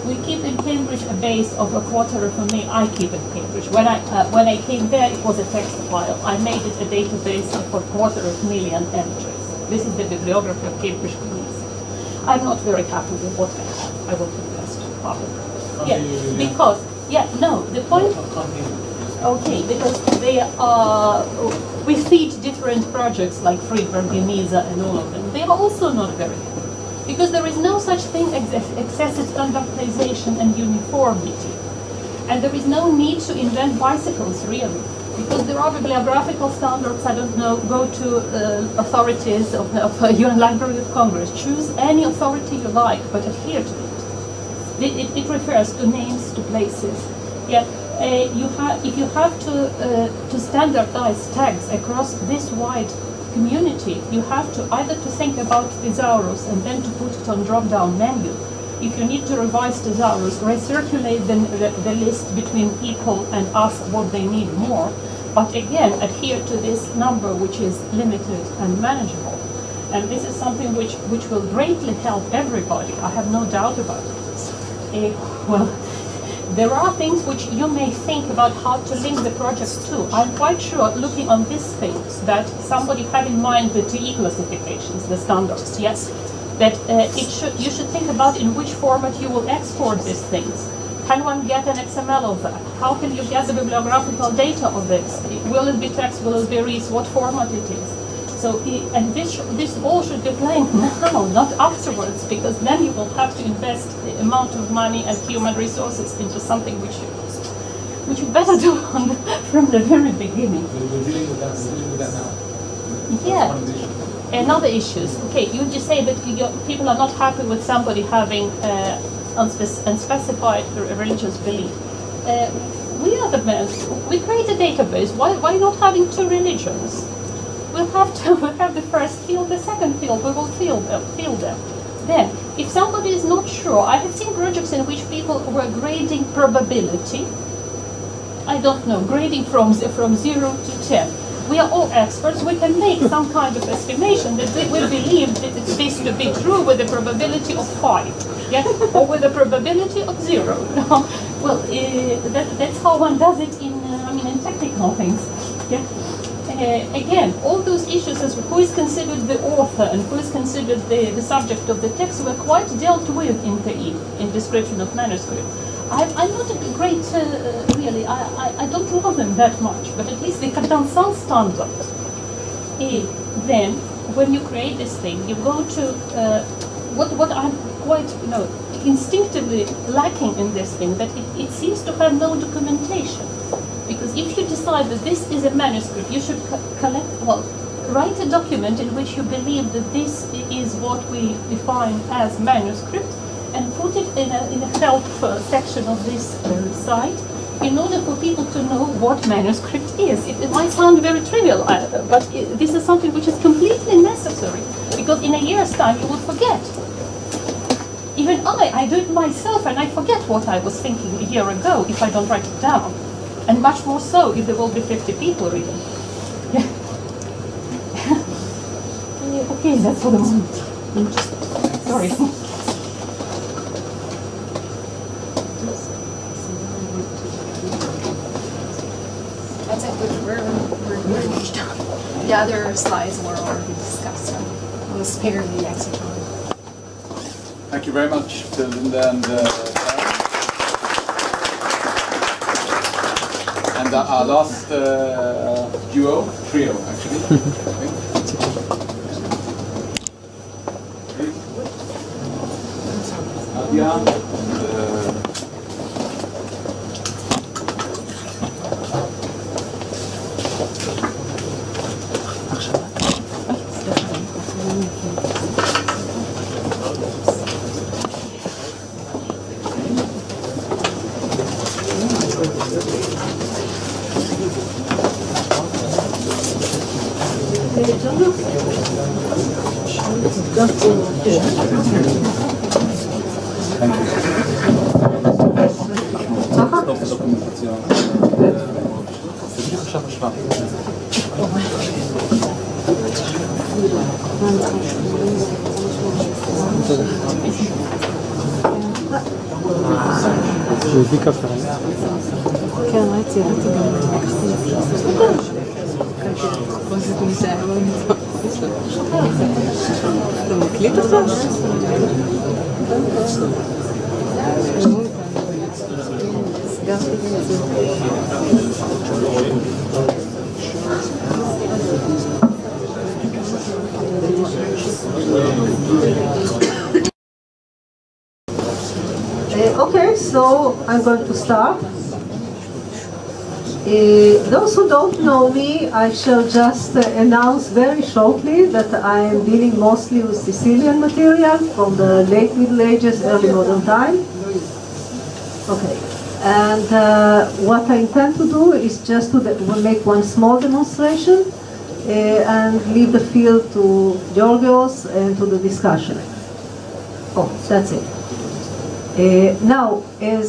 M: We keep in Cambridge a base of 250,000. I keep in Cambridge. When I came there, it was a text file. I made it a database for 250,000 entries. This is the bibliography of Cambridge Police. I'm not very happy with what I have. I will confess to public. Yeah, because, the point. Okay, because they are. We feed different projects like Freeburg, Genisa, and all of them. They are also not very happy. Because there is no such thing as excessive standardization and uniformity. And there is no need to invent bicycles, really. Because there are bibliographical standards, I don't know, go to authorities of UN Library of Congress. Choose any authority you like, but adhere to it. It refers to names, to places. If you have to standardize tags across this wide community, you have to either to think about thesaurus and then to put it on drop-down menu. If you need to revise thesaurus, recirculate the list between people and ask what they need more. But again, adhere to this number which is limited and manageable. And this is something which will greatly help everybody. I have no doubt about it. There are things which you may think about how to link the projects to. I'm quite sure, looking on this things, that somebody had in mind the TE classifications, the standards, yes? That you should think about in which format you will export these things. Can one get an XML of that? How can you get the bibliographical data of this? Will it be text, will it be READS, what format it is? So, and this all should be planned now, not afterwards, because then you will have to invest the amount of money and human resources into something which you better do from the very beginning.
A: We're dealing with that now.
M: Yeah. Another issues. Okay, you just say that people are not happy with somebody having unspecified religious belief. We are the men. We create a database. Why not having two religions? We'll have the first field, the second field. We will field them. Then, if somebody is not sure, I have seen projects in which people were grading probability. I don't know, grading from 0 to 10. We are all experts. We can make some kind of estimation that we believe that it's this to be true with a probability of 5, yeah, or with a probability of 0. No? Well, that's how one does it in technical things. Yeah. Again, all those issues as who is considered the author and who is considered the subject of the text were quite dealt with in TE, in description of manuscript. I'm not a great, really, I don't love them that much, but at least they have done some standard. Then, when you create this thing, you go to, what I'm quite, instinctively lacking in this thing, that it seems to have no documentation. Because if you decide that this is a manuscript, you should write a document in which you believe that this is what we define as manuscript, and put it in a help section of this site, in order for people to know what manuscript is. It might sound very trivial, but this is something which is completely necessary, because in a year's time you will forget. Even I do it myself, and I forget what I was thinking a year ago if I don't write it down. And much more so if there will be 50 people reading. Yeah. Okay, that's for the moment. Sorry.
B: That's it, we're almost done. The other slides were already discussed, so we'll spare the extra time.
N: Thank you very much to Linda and And our last trio actually. Nadia.
O: כן, ראיתי גם אתה מקליט עכשיו?
P: Okay, so I'm going to start. Those who don't know me, I shall just announce very shortly that I am dealing mostly with Sicilian material from the late Middle Ages, early modern time. Okay, and what I intend to do is just to make one small demonstration and leave the field to Giorgos and to the discussion. Oh, that's it. Now, as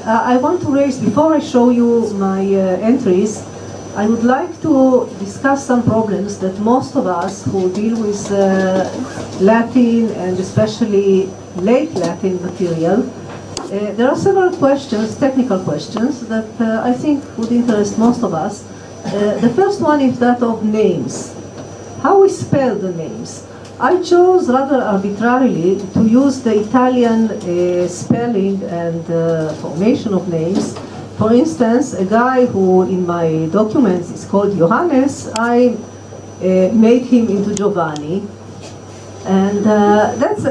P: I want to raise, before I show you my entries, I would like to discuss some problems that most of us who deal with Latin and especially late Latin material, there are several questions, technical questions, that I think would interest most of us. The first one is that of names. How we spell the names. I chose rather arbitrarily to use the Italian spelling and formation of names. For instance, a guy who in my documents is called Johannes, I made him into Giovanni. And that's,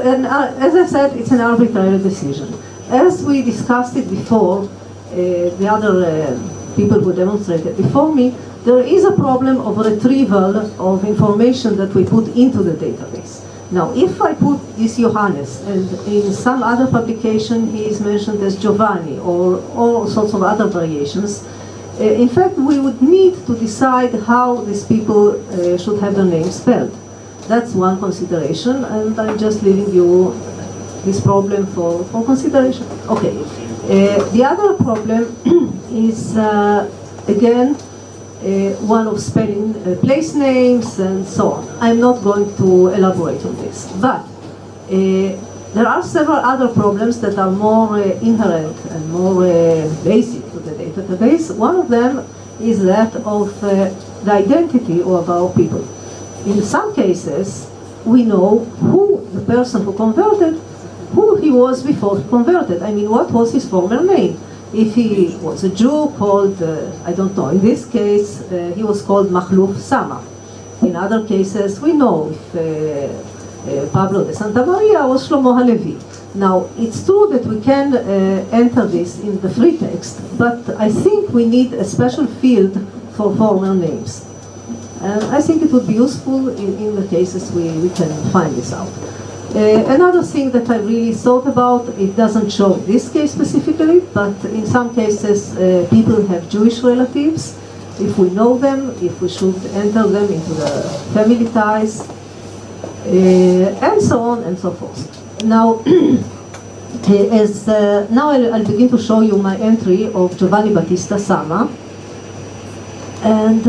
P: as I said, it's an arbitrary decision. As we discussed it before, the other people who demonstrated before me, there is a problem of retrieval of information that we put into the database. Now, if I put this Johannes, and in some other publication he is mentioned as Giovanni, or all sorts of other variations, in fact, we would need to decide how these people should have their names spelled. That's one consideration, and I'm just leaving you this problem for consideration. Okay. The other problem is, again, one of spelling place names and so on. I'm not going to elaborate on this. But there are several other problems that are more inherent and more basic to the database. One of them is that of the identity of our people. In some cases, we know who the person who converted, who he was before he converted. I mean, what was his former name? If he was a Jew called, I don't know, in this case, he was called Machluf Sama. In other cases, we know if Pablo de Santa Maria was Shlomo Halevi. Now, it's true that we can enter this in the free text, but I think we need a special field for former names. And I think it would be useful in the cases we can find this out. Another thing that I really thought about, it doesn't show this case specifically, but in some cases people have Jewish relatives. If we know them, if we should enter them into the family ties, and so on and so forth. Now, now I'll begin to show you my entry of Giovanni Battista Sama. And,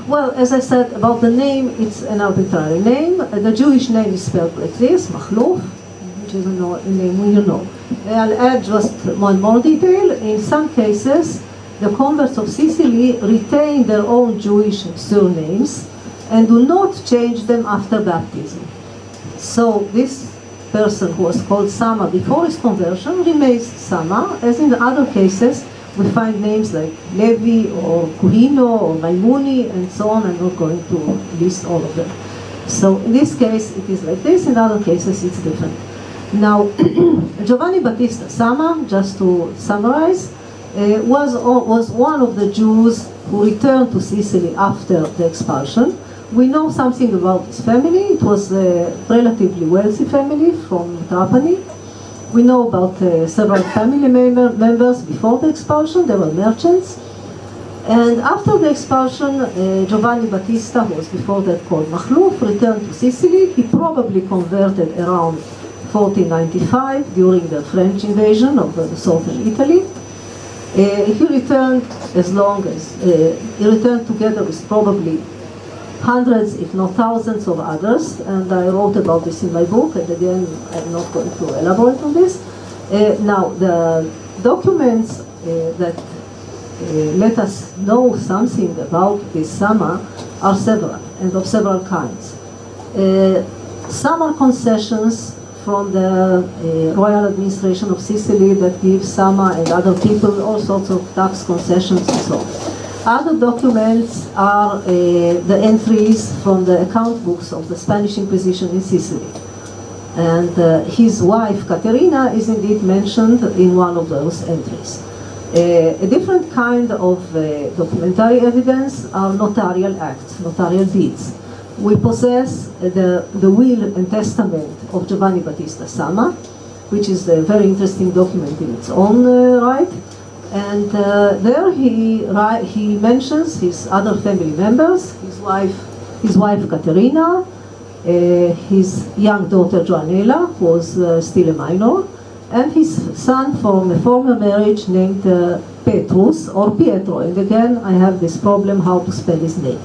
P: well, as I said about the name, it's an arbitrary name. The Jewish name is spelled like this, Machluf, which is a name you know. I'll add just one more detail. In some cases, the converts of Sicily retain their own Jewish surnames and do not change them after baptism. So this person who was called Sama before his conversion remains Sama, as in the other cases we find names like Levi or Kuhino or Maimuni and so on. I'm not going to list all of them. So in this case, it is like this. In other cases, it's different. Now, Giovanni Battista Sama, just to summarize, was one of the Jews who returned to Sicily after the expulsion. We know something about his family. It was a relatively wealthy family from Trapani. We know about several family members before the expulsion. They were merchants. And after the expulsion, Giovanni Battista, who was before that called Makhlouf, returned to Sicily. He probably converted around 1495 during the French invasion of southern Italy. He returned he returned together with probably hundreds, if not thousands of others, and I wrote about this in my book, and again, I'm not going to elaborate on this. Now, the documents that let us know something about this Sama are several, and of several kinds. Some are concessions from the royal administration of Sicily that gives Sama and other people all sorts of tax concessions and so on. Other documents are the entries from the account books of the Spanish Inquisition in Sicily. And his wife, Caterina, is indeed mentioned in one of those entries. A different kind of documentary evidence are notarial acts, notarial deeds. We possess the will and testament of Giovanni Battista Sama, which is a very interesting document in its own right. And there he mentions his other family members, his wife Caterina, his young daughter Joanella, who was still a minor, and his son from a former marriage named Petrus or Pietro. And again, I have this problem how to spell his name.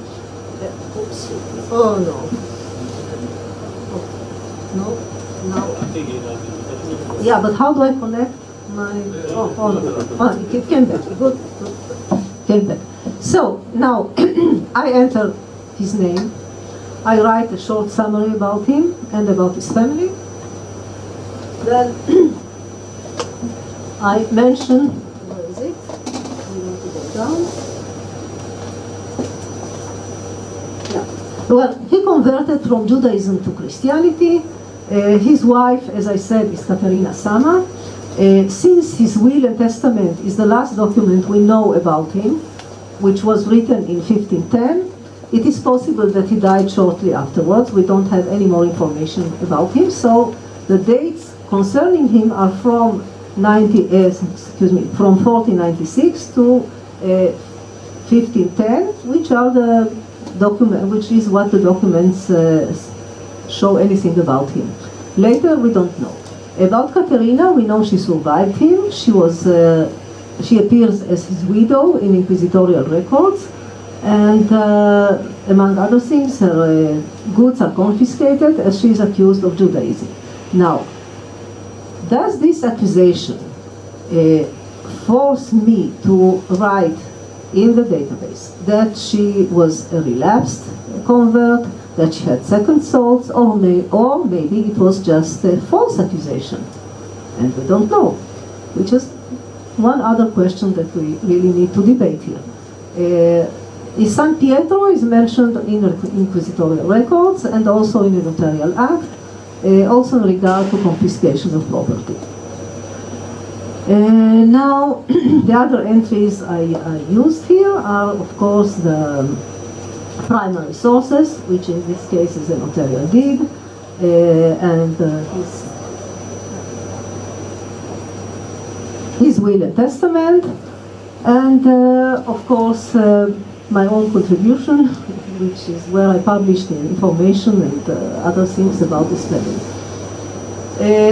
P: Oh no. No. Yeah, but how do I connect my? Oh, it came back. Good. Came back. So now I enter his name. I write a short summary about him and about his family. Then I mention, where is it? I'm going to go down. Yeah. Well, he converted from Judaism to Christianity. His wife, as I said, is Caterina Sama. Since his will and testament is the last document we know about him, which was written in 1510, it is possible that he died shortly afterwards. We don't have any more information about him, so the dates concerning him are from 1496 to 1510, which are the which is what the documents show anything about him. Later, we don't know. About Caterina, we know she survived him. She appears as his widow in inquisitorial records, and among other things, her goods are confiscated as she is accused of Judaism. Now, does this accusation force me to write in the database that she was a relapsed convert, that she had second thoughts, or maybe it was just a false accusation? And we don't know, which is one other question that we really need to debate here. His son Pietro is mentioned in inquisitorial records and also in a notarial act, also in regard to confiscation of property. Now, the other entries I used here are, of course, the primary sources, which in this case is a notarial deed, and his will and testament, and of course my own contribution, which is where I published the information and other things about this family.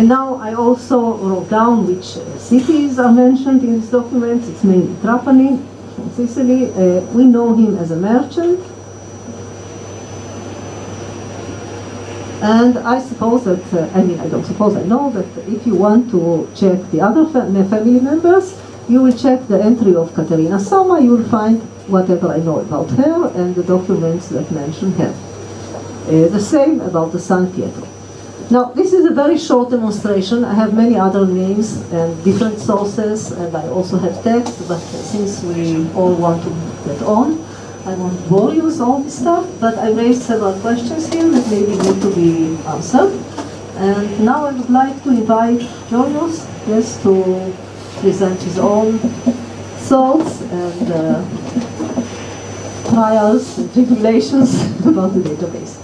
P: Now I also wrote down which cities are mentioned in this document. It's mainly Trapani from Sicily. We know him as a merchant. And I suppose that, I don't suppose, I know that if you want to check the other family members, you will check the entry of Caterina Sama. You will find whatever I know about her and the documents that mention her. The same about the son Pietro. Now, this is a very short demonstration. I have many other names and different sources, and I also have text, but since we all want to get on, I won't bore you with all this stuff, but I raised several questions here that maybe need to be answered. And now I would like to invite Giorgos, yes, to present his own thoughts and trials and tribulations about the database.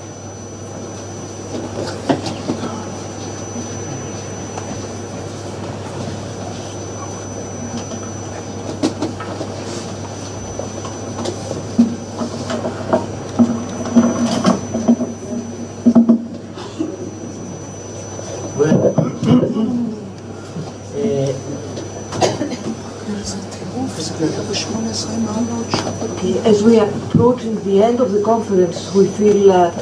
Q: As we are approaching the end of the conference, we feel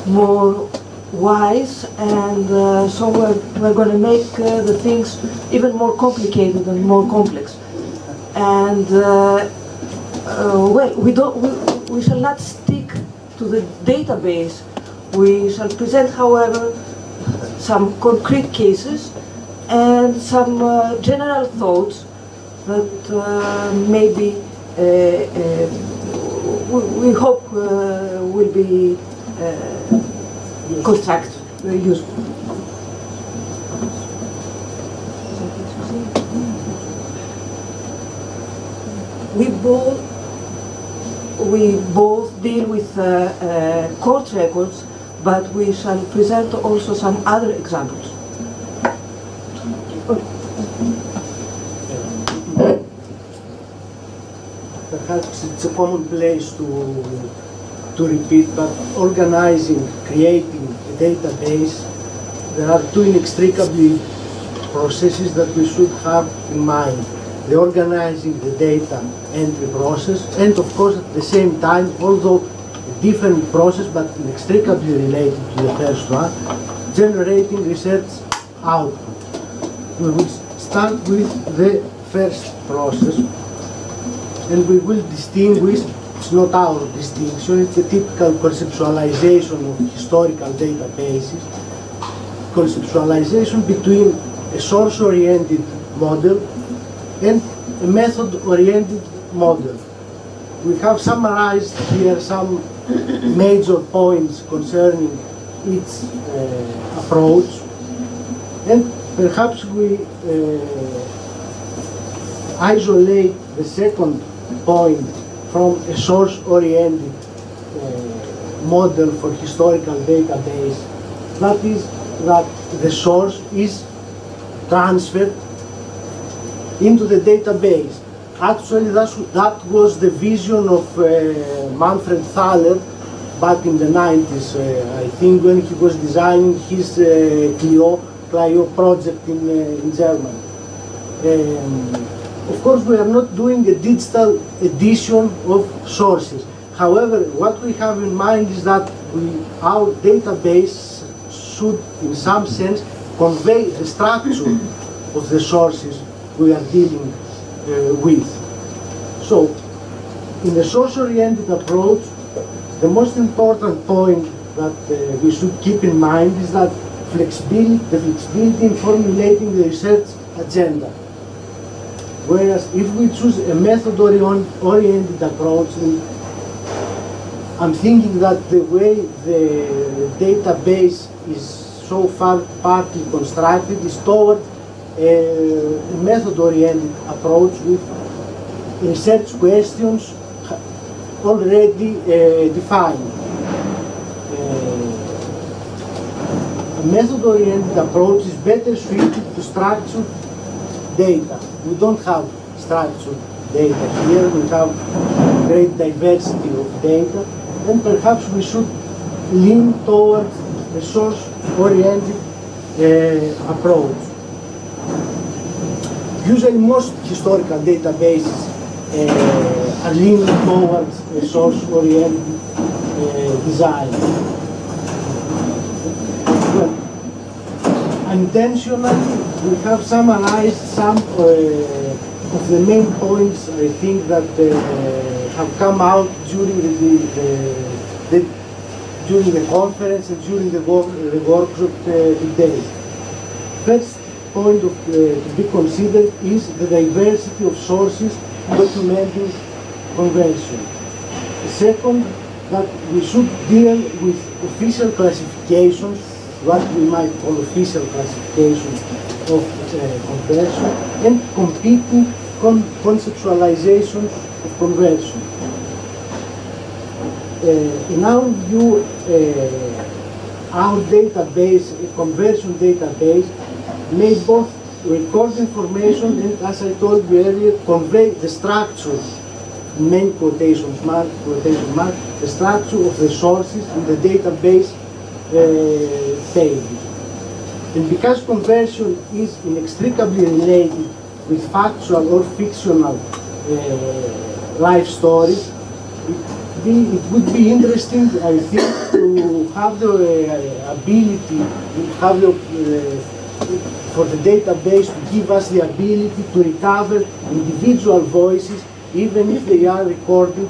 Q: more wise, and so we're going to make the things even more complicated and more complex. And well, we shall not stick to the database. We shall present, however, some concrete cases and some general thoughts that maybe we hope will be constructive, useful. We both deal with court records, but we shall present also some other examples.
G: Perhaps it's a common place to repeat, but organizing, creating a database, there are two inextricably processes that we should have in mind. The organizing the data entry process, and of course at the same time, although a different process but inextricably related to the first one, generating research output. We will start with the first process, and we will distinguish, it's not our distinction, it's a typical conceptualization of historical databases, conceptualization between a source-oriented model and a method-oriented model. We have summarized here some major points concerning its approach, and perhaps we isolate the second point from a source-oriented model for historical database. That is that the source is transferred into the database. Actually, that was the vision of Manfred Thaler back in the 90s, I think, when he was designing his Clio project in Germany. Of course, we are not doing a digital edition of sources. However, what we have in mind is that our database should, in some sense, convey the structure of the sources we are dealing with. So, in the source-oriented approach, the most important point that we should keep in mind is that the flexibility in formulating the research agenda. Whereas if we choose a method-oriented approach, I'm thinking that the way the database is so far partly constructed is toward a method-oriented approach with research questions already defined. A method-oriented approach is better suited to structured data. We don't have structured data here, we have great diversity of data, and perhaps we should lean towards a source-oriented approach. Usually most historical databases are leaning towards a source-oriented design. Well, intentionally, we have summarized some of the main points, I think, that have come out during the during the conference and during the workshop today. First point to be considered is the diversity of sources documenting conversion. Second, that we should deal with official classifications, what we might call official classifications of conversion, and competing conceptualizations of conversion. In our view, our database, a conversion database, may both record information and, as I told you earlier, convey the structure, main quotation mark, the structure of the sources in the database pages. And because conversion is inextricably related with factual or fictional life stories, it would be interesting, I think, to have the ability, for the database to give us the ability to recover individual voices, even if they are recorded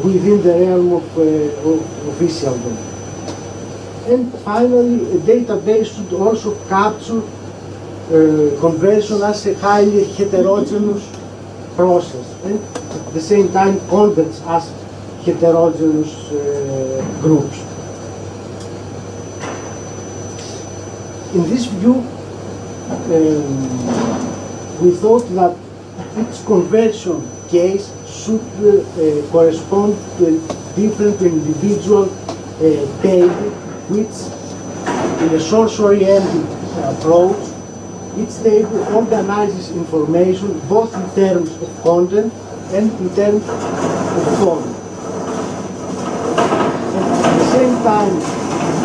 G: within the realm of officialdom. And finally, a database should also capture conversion as a highly heterogeneous process, and at the same time contents as heterogeneous groups. In this view, we thought that each conversion case should correspond to a different individual table, which, in a source-oriented approach, each table organizes information both in terms of content and in terms of form. And at the same time,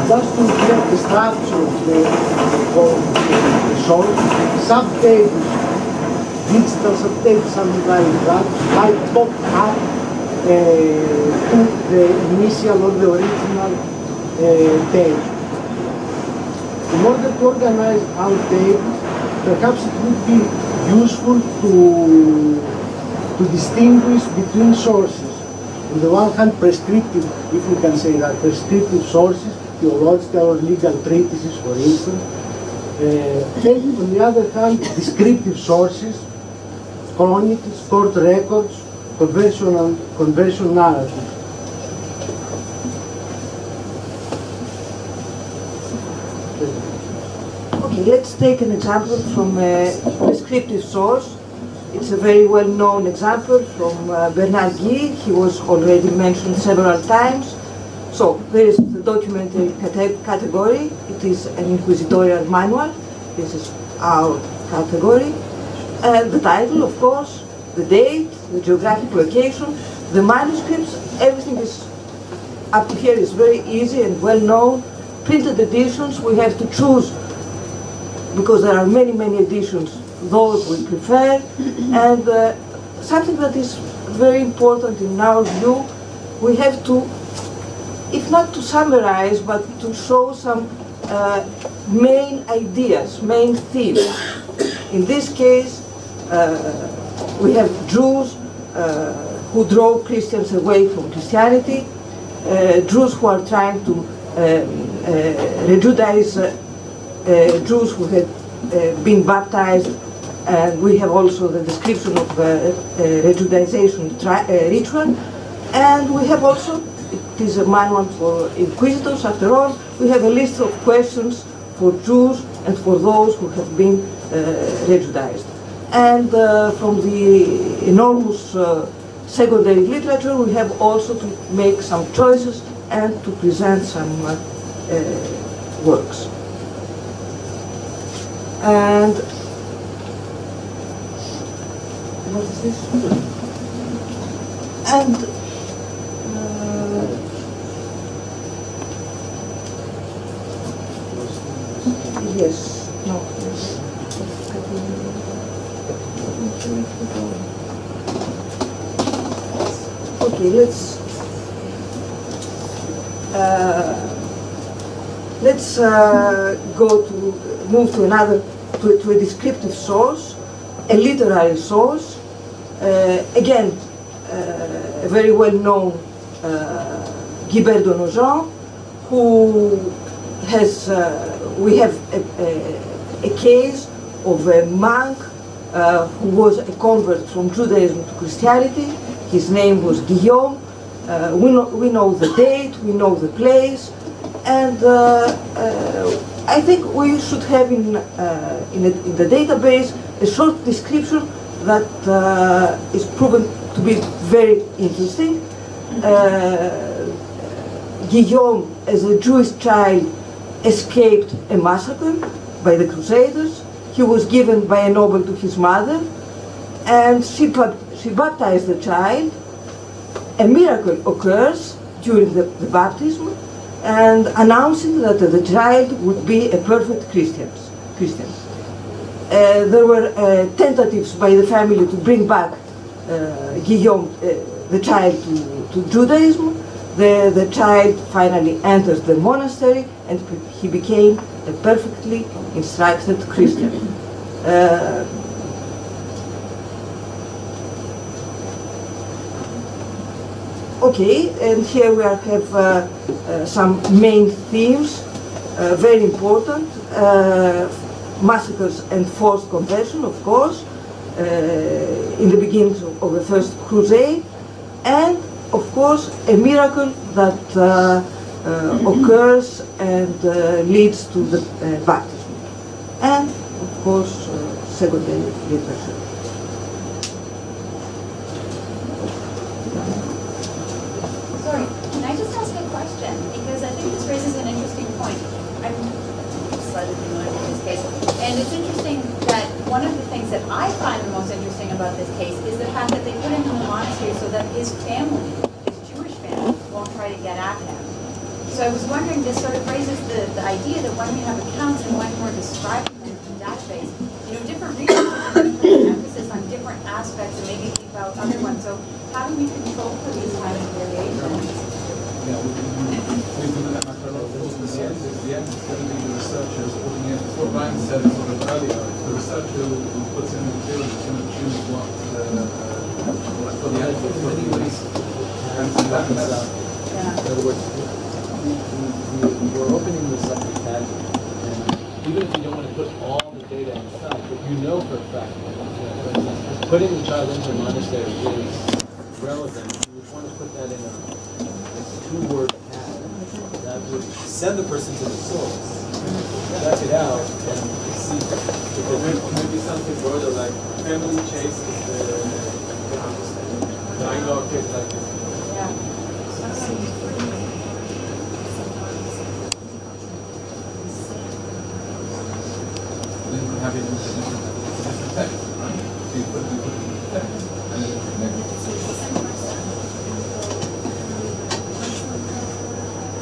G: just to reflect the structure of the source, subtables, digital subtables, something like that, might pop up to the initial or the original page. In order to organize our tables, perhaps it would be useful to distinguish between sources. On the one hand, prescriptive, if we can say that, prescriptive sources, theological or legal treatises, for instance, and on the other hand, descriptive sources, chronicles, court records, conversion narratives.
Q: Okay, let's take an example from a descriptive source. It's a very well-known example from Bernard Guy. He was already mentioned several times. So there is the documentary category. It is an inquisitorial manual. This is our category. The title, of course, the date, the geographic location, the manuscripts, everything is up to here is very easy and well known. Printed editions, we have to choose, because there are many, many editions, those we prefer. And something that is very important in our view, we have to, if not to summarize, but to show some main ideas, main themes. In this case, we have Jews who drove Christians away from Christianity, Jews who are trying to re-Judaize Jews who had been baptized, and we have also the description of re-Judaization ritual, and we have also, it is a manual for inquisitors after all, we have a list of questions for Jews and for those who have been re-Judaized. And from the enormous secondary literature, we have also to make some choices and to present some works. And what is this? And yes, no. Okay, let's move to another, to a descriptive source, a literary source. Again, a very well-known Guibert de Nogent, who has, we have a case of a monk who was a convert from Judaism to Christianity. His name was Guillaume. We know the date, we know the place, and I think we should have in the database a short description that is proven to be very interesting. Guillaume, as a Jewish child, escaped a massacre by the Crusaders. He was given by a noble to his mother, and she baptized the child. A miracle occurs during the baptism, and announcing that the child would be a perfect Christian. There were tentatives by the family to bring back Guillaume, the child, to Judaism. The child finally enters the monastery, and he became a perfectly instructed Christian. Okay, and here we have some main themes, very important. Massacres and forced conversion, of course, in the beginning of the First Crusade, and of course a miracle that occurs and leads to the baptism, and of course secondary literature.
K: Sorry, can I just ask a question? Because I think this raises an interesting point. I'm slightly familiar with this case, and it's interesting that one of the things that I find the most interesting about this case is the fact that they put him in the monastery so that his family, his Jewish family, won't try to get at him. So I was wondering, this sort of raises the idea that when we have accounts and when we're describing them in the database, different researchers have different emphasis on different aspects and maybe leave out other ones. So how do we control for these kind of variations?
A: Yeah, we've been in that matter a lot. Of course, the end is going to be the researchers putting in. What Ryan said sort of earlier, the researcher who puts in the material is going to choose what for the end, for the release. And so that is
R: in other words, we're opening the subject tag, and even if you don't want to put all the data inside, but you know for a fact that putting the child into a monastery is relevant, you would want to put that in a two-word tag that would send the person to the source, check it out, and see. Maybe something broader like family chases the I know a case like this.
A: Have it in different text, right? So you put it in the text, and then it's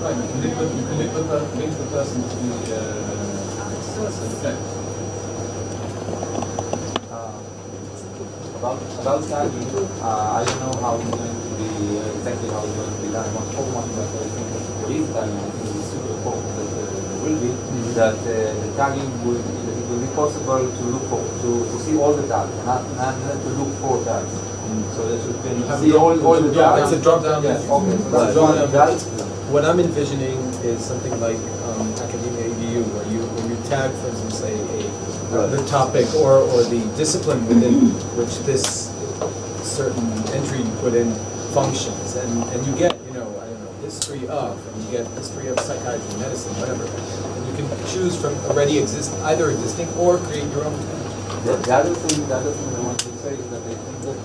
A: right, you can link the person to the text.
S: About tagging, I don't know how it's going to be, exactly how it's going to be done, not format, but I think for this tagging, I think it's super important that there will be, that the tagging will be possible to look for, to see all the tags, not to look for tags. So that you can see all the tags.
T: It's a drop down.
S: Yes. Okay.
T: So what I'm envisioning is something like Academia EDU, where you tag, for instance, the topic or the discipline within which this certain entry you put in functions, and you get, I don't know, history of, and you get history of psychiatry, medicine, whatever. You can choose from either existing or create your own.
S: The other thing I want to say is that I think that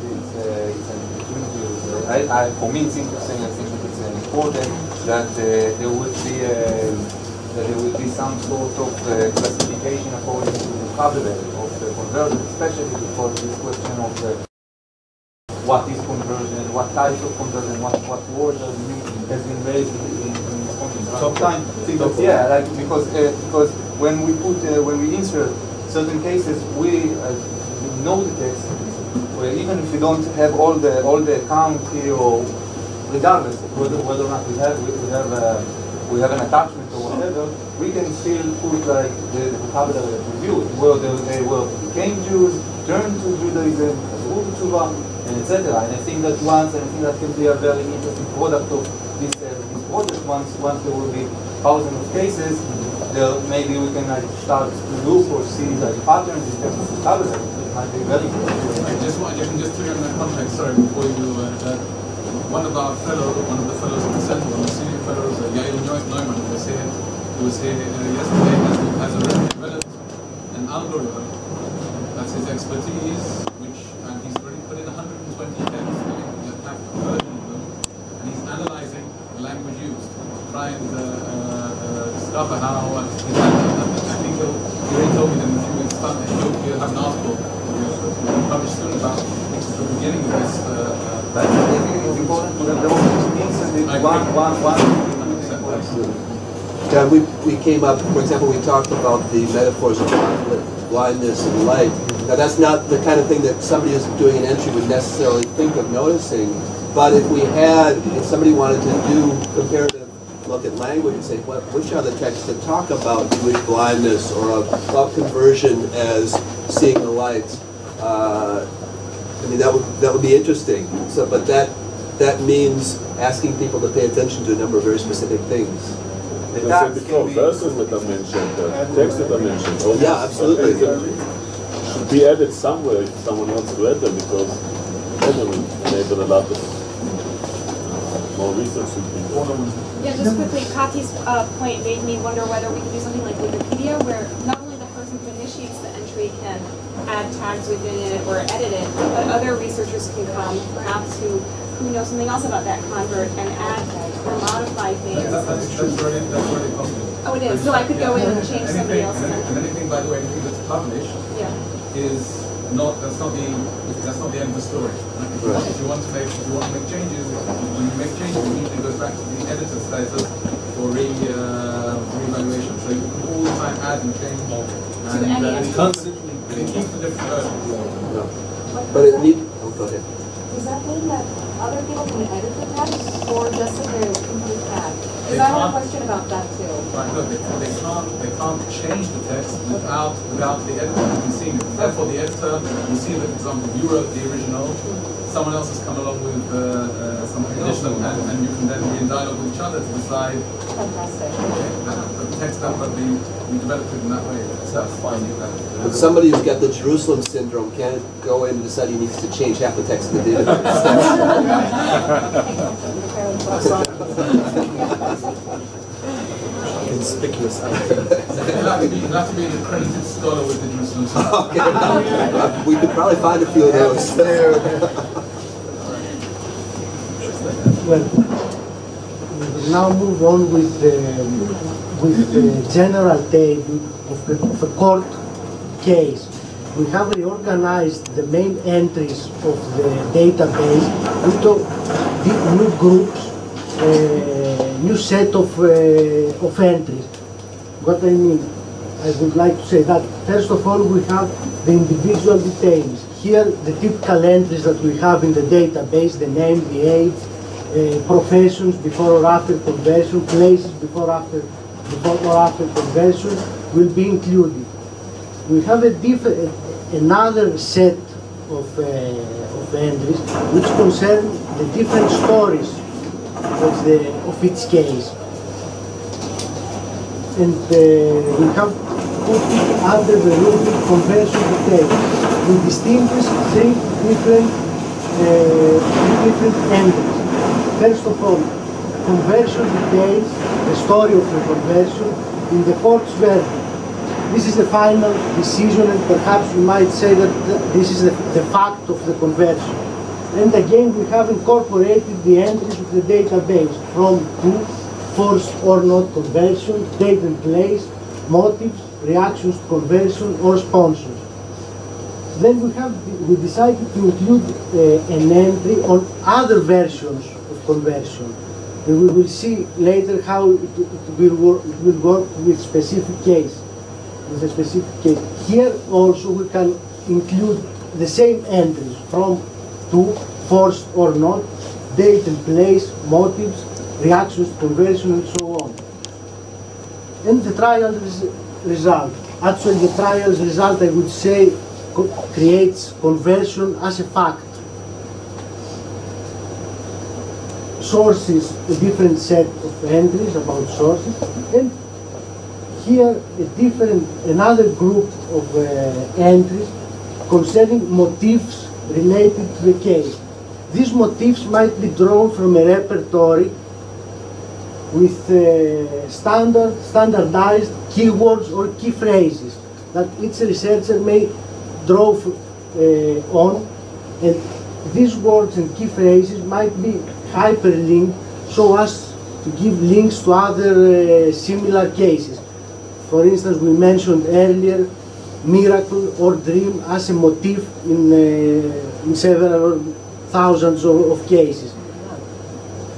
S: it's an opportunity. For me, it's interesting. I think that it's important that there would be some sort of classification according to the vocabulary of the conversion, especially because this question of what is conversion, what types of conversion, what words are used has been raised in top time. Yeah, like because when we insert certain cases, we know the text. Well, even if we don't have all the account here, or regardless of whether or not we have an attachment or whatever, we can still put like the vocabulary that we use. Whether they became Jews, turned to Judaism, as to Tshuva, and etc. And I think that that can be a very interesting product of this project. Once there will be thousands of cases, maybe we can start to look or see patterns in terms of vocabulary. It might be very good.
A: Just to get in that context, sorry, before you one of the fellows at the center, one of the senior fellows, Yael Neumann, was here yesterday, has already developed an algorithm. That's his expertise, and he's already put in 120 texts that have a version of them, and he's analyzing the language used to try and discover how I think he already told me that in a few weeks' time he'll have an article published soon about the beginning of this.
S: But I think it's important to know
D: Yeah, we came up, for example, we talked about the metaphors of blindness and light. Now that's not the kind of thing that somebody who's doing an entry would necessarily think of noticing, but if somebody wanted to do comparative look at language and say, which are the texts that talk about Jewish blindness or about conversion as seeing the light, I mean, that would be interesting. So, but that means asking people to pay attention to a number of very specific things.
L: As I said before, verses that are mentioned, texts that are mentioned, all
D: yeah, absolutely.
L: Should be added somewhere if someone wants to add them, because that will enable a lot of more research with people.
H: Yeah, just quickly, Kati's point made me wonder whether we could do something like Wikipedia, where not only the person who initiates the entry can add tags within it or edit it, but other researchers can come, perhaps who know something else about that convert and add or modify things.
A: Yeah, that's already possible.
H: Oh, it is. So I could go in and change somebody else's entry.
A: And anything, by the way, anything that's published is that's not the end of the story. Right? If you want to make changes, when you make changes, it usually goes back to the editor status for re-evaluation. So you can all the time add and change, and constantly keep the different versions.
D: But it needs. Oh, go ahead.
E: Does that mean that other people can edit the text, or just that they're complete tag?
A: They
E: Because I have a
A: can't-
E: question about that too.
A: Right, no, they can't change the text without the editor having seen it. Therefore, the editor will see that, for example, you wrote the original, someone else has come along with something else, and you can then be in dialogue with each other to decide.
E: Fantastic.
A: The text that will be developed in that way. That's fine.
D: But somebody who's got the Jerusalem syndrome can't go in and decide he needs to change half the text of the database.
T: Conspicuous.
A: You'll have to be an accredited scholar with the Jerusalem syndrome.
D: Okay. We could probably find a few of those.
G: Well, we will now move on with the general table of a court case. We have reorganized the main entries of the database into new groups, new set of entries. What I mean, I would like to say that first of all we have the individual details. Here the typical entries that we have in the database, the name, the age, professions before or after conversion, places before or after conversion will be included. We have another set of entries which concern the different stories of each case, and we have put it under the rubric conversion details. We distinguish three different entries. First of all, conversion details, the story of the conversion in the court's verdict. This is the final decision, and perhaps we might say that this is the fact of the conversion. And again, we have incorporated the entries of the database from to, forced or not conversion, date and place, motives, reactions to conversion, or sponsors. Then we decided to include an entry on other versions of conversion. And we will see later how it will work with specific case. With a specific case. Here also we can include the same entries from to, forced or not, date and place, motives, reactions to conversion, and so on. And the trial result. Actually, the trial's result, I would say, creates conversion as a fact. sources, a different set of entries about sources, and here another group of entries concerning motifs related to the case. These motifs might be drawn from a repertory with standardized keywords or key phrases that each researcher may draw on, and these words and key phrases might be hyperlinked so as to give links to other similar cases. For instance, we mentioned earlier miracle or dream as a motif in several or thousands of cases,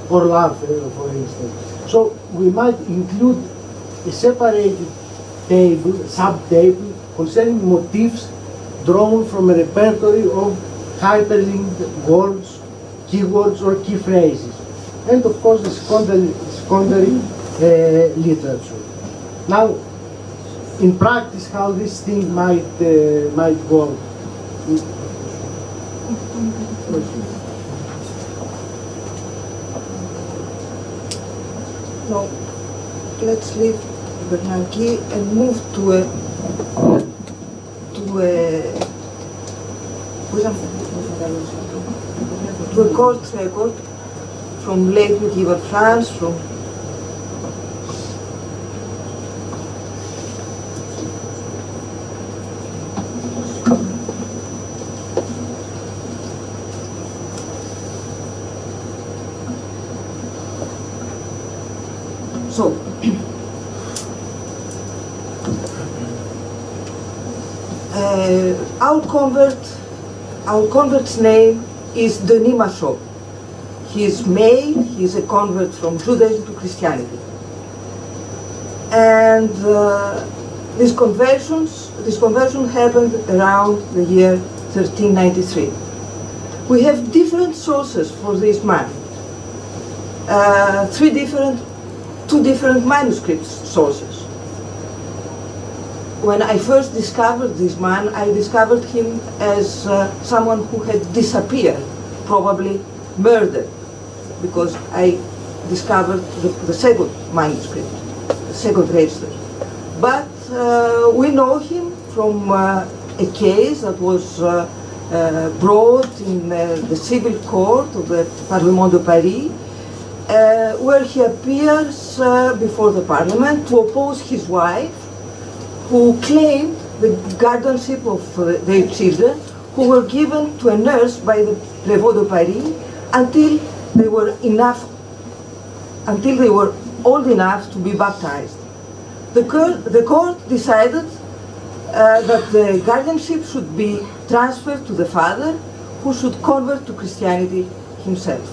G: or love, for instance. So we might include a separated table, sub-table, concerning motifs drawn from a repertory of hyperlinked words, keywords, or key phrases, and of course the secondary literature. Now, in practice, how this thing might go.
Q: Now, let's leave Bernanke and move to a court record from late medieval France, from so our convert's name is Denis Machaut. He is male, he is a convert from Judaism to Christianity. And this conversion happened around the year 1393. We have different sources for this man. Two different manuscript sources. When I first discovered this man, I discovered him as someone who had disappeared, probably murdered, because I discovered the second manuscript, the second register. But we know him from a case that was brought in the civil court of the Parlement de Paris, where he appears before the parliament to oppose his wife, who claimed the guardianship of their children, who were given to a nurse by the Prévôt de Paris until they were old enough to be baptized. The court decided that the guardianship should be transferred to the father, who should convert to Christianity himself.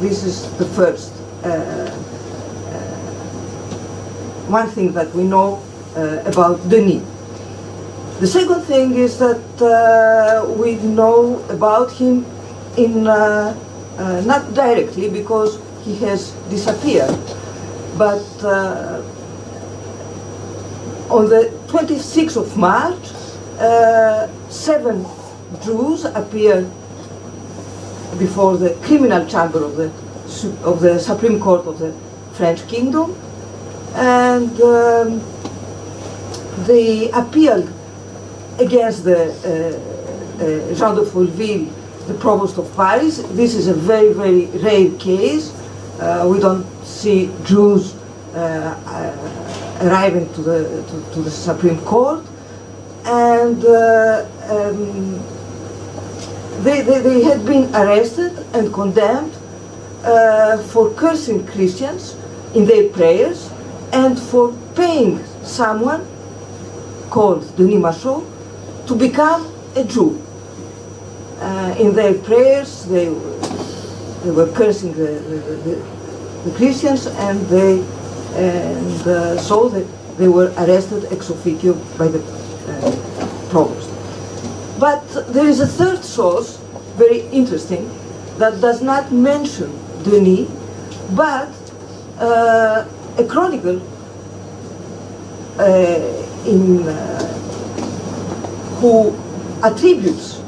Q: This is the first one thing that we know about Denis. The second thing is that we know about him not directly because he has disappeared, but on the 26th of March, 7 Jews appeared before the criminal chamber of the Supreme Court of the French Kingdom, and they appealed against the Jean de Folleville, the provost of Paris. This is a very, very rare case. We don't see Jews arriving to the Supreme Court, and they had been arrested and condemned for cursing Christians in their prayers and for paying someone called Denis Machaut to become a Jew. In their prayers, they were cursing the Christians, and so they were arrested ex officio by the provost. But there is a third source, very interesting, that does not mention Denis, but a chronicle who attributes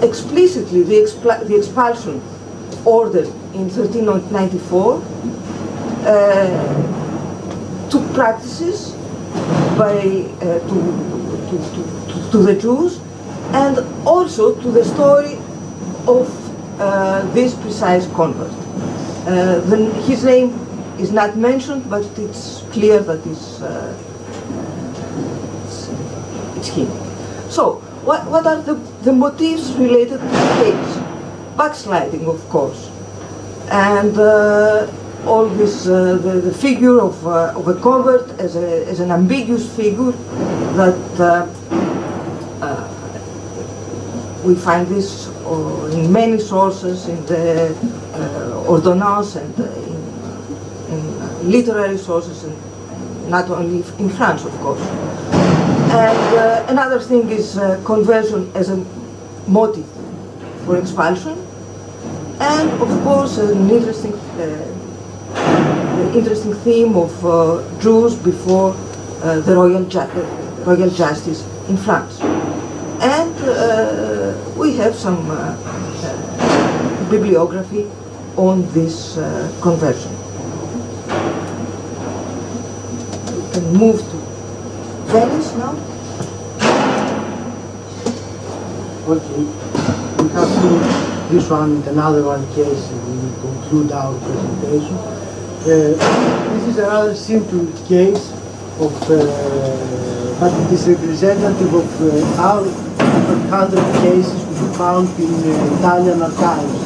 Q: explicitly the expulsion ordered in 1394 to practices by to the Jews, and also to the story of this precise convert. His name is not mentioned, but it's clear that it's him. So, what are the motives related to the case? Backsliding, of course, and all this the figure of a convert as an ambiguous figure that we find this in many sources, in the ordonnance and in literary sources, and not only in France, of course. And another thing is conversion as a motive for expulsion, and of course an interesting theme of Jews before the royal justice in France. And we have some bibliography on this conversion. We can move to Venice now.
G: Okay, we have seen this one and another one case, and we will conclude our presentation. This is a rather simple case of, but it is representative of our 100 cases to be found in Italian archives.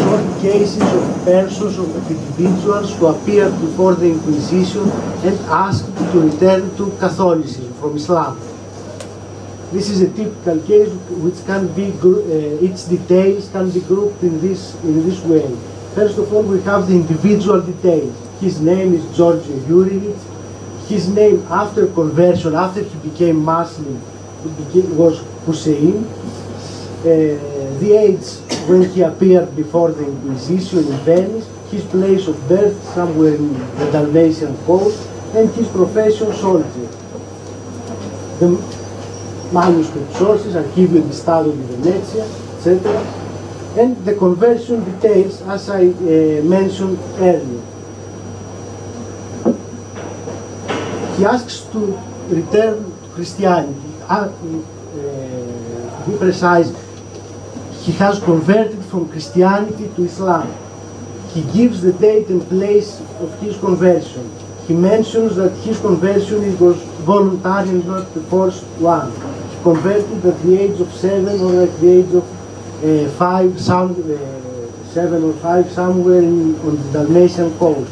G: Short cases of persons, of individuals who appeared before the Inquisition and asked to return to Catholicism from Islam. This is a typical case which can be, its details can be grouped in this way. First of all, we have the individual details. His name is Giorgos Plakotos. His name after conversion, after he became Muslim, was Hussein. The age when he appeared before the Inquisition in Venice, his place of birth somewhere in the Dalmatian coast, and his profession soldier. The manuscript sources, Archivio di Stato di Venezia, etc. And the conversion details, as I mentioned earlier. He asks to return to Christianity. To be precise, he has converted from Christianity to Islam. He gives the date and place of his conversion. He mentions that his conversion was voluntary and not the forced one. He converted at the age of 7 or at the age of 7 or 5, somewhere on the Dalmatian coast.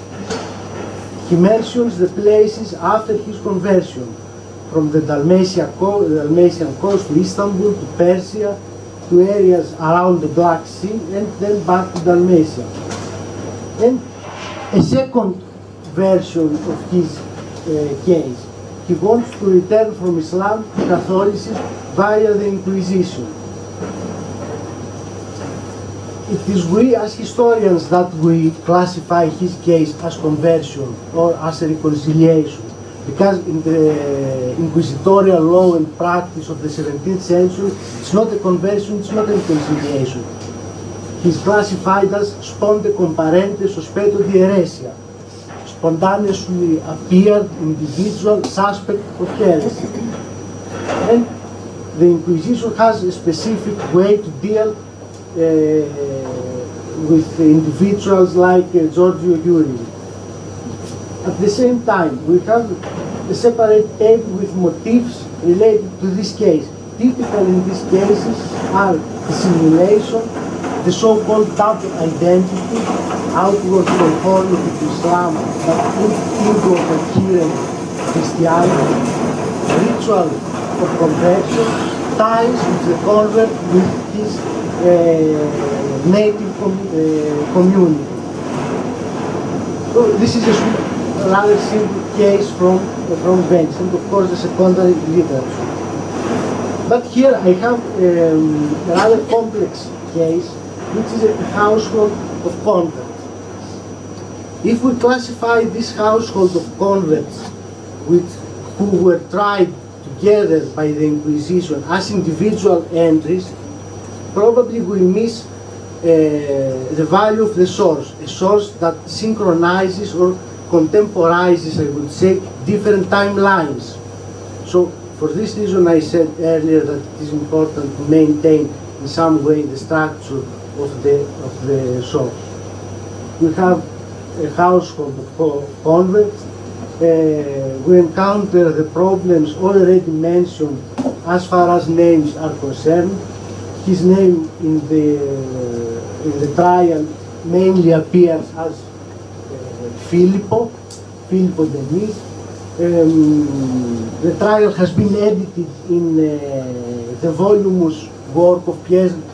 G: He mentions the places after his conversion, from the Dalmatian coast to Istanbul, to Persia, to areas around the Black Sea, and then back to Dalmatia. And a second version of his case, he wants to return from Islam to Catholicism via the Inquisition. It is we as historians that we classify his case as conversion or as a reconciliation, because in the inquisitorial law and practice of the 17th century, it's not a conversion, it's not a reconciliation. He's classified as sponte comparente sospeto di heresia, spontaneously appeared individual suspect of heresy. And the Inquisition has a specific way to deal with individuals like Giorgos Plakotos. At the same time, we have a separate table with motifs related to this case. Typical in these cases are the simulation, the so-called double identity, outward conformity to Islam but inward adherence to Christianity, ritual of conversion, ties with the convert with his native community. So this is a rather simple case from Venice, and of course the secondary literature. But here I have a rather complex case, which is a household of converts. If we classify this household of converts who were tried together by the Inquisition as individual entries, probably we miss the value of the source, a source that synchronizes or contemporizes, I would say, different timelines. So for this reason I said earlier that it is important to maintain in some way the structure of the source. We have a household of converts. We encounter the problems already mentioned as far as names are concerned. His name in the trial mainly appears as Filippo Denis. The trial has been edited in the voluminous work of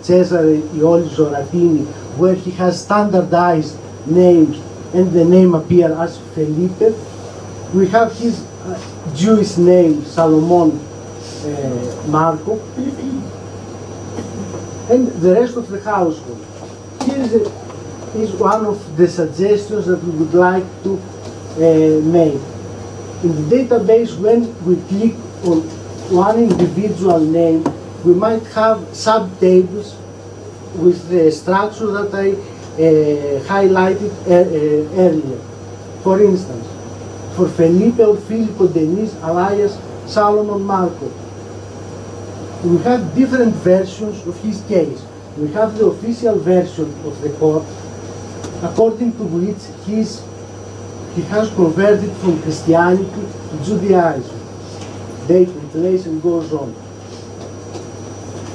G: Cesare Ioli Zoratini, where he has standardized names and the name appear as Felipe. We have his Jewish name, Salomon Marco, and the rest of the household. Here is one of the suggestions that we would like to make. In the database, when we click on one individual name, we might have subtables with the structure that I highlighted earlier. For instance, for Felipe or Filippo Denis alias Salomon Marco, we have different versions of his case. We have the official version of the court, according to which he has converted from Christianity to Judaism. Date and place and goes on.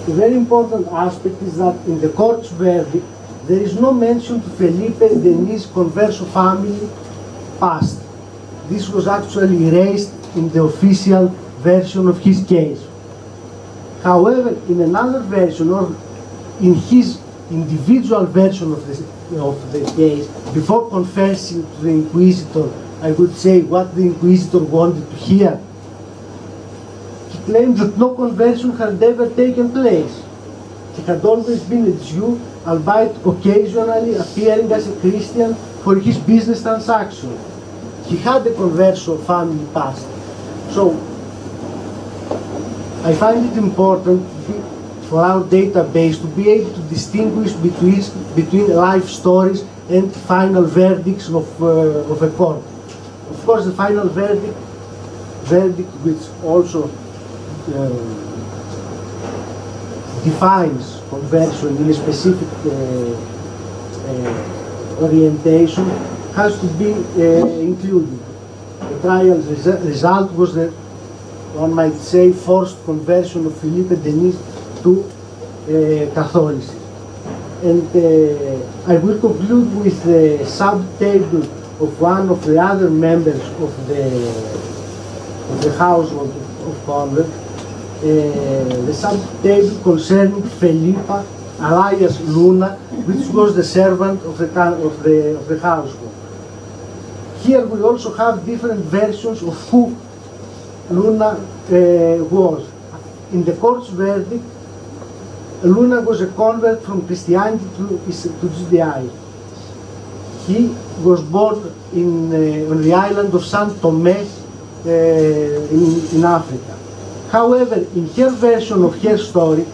G: A very important aspect is that in the court's verdict, there is no mention to Felipe Denis' converso family past. This was actually erased in the official version of his case. However, in another version, or in his individual version of the case, before confessing to the inquisitor, I would say what the inquisitor wanted to hear, he claimed that no conversion had ever taken place. He had always been a Jew, albeit occasionally appearing as a Christian for his business transactions. He had a converso family past. So, I find it important for our database to be able to distinguish between life stories and final verdicts of a court. Of course, the final verdict which also defines conversion in a specific orientation has to be included. The trial's result was the, one might say, forced conversion of Felipe Denis to Catholicism. And I will conclude with a sub-table of one of the other members of the household of converts, the sub-table concerning Felipa, alias Luna, which was the servant of the household. Here we also have different versions of who Luna was. In the court's verdict, Luna was a convert from Christianity to Judaism. He was born on the island of San Tomé in Africa. However, in her version of her story,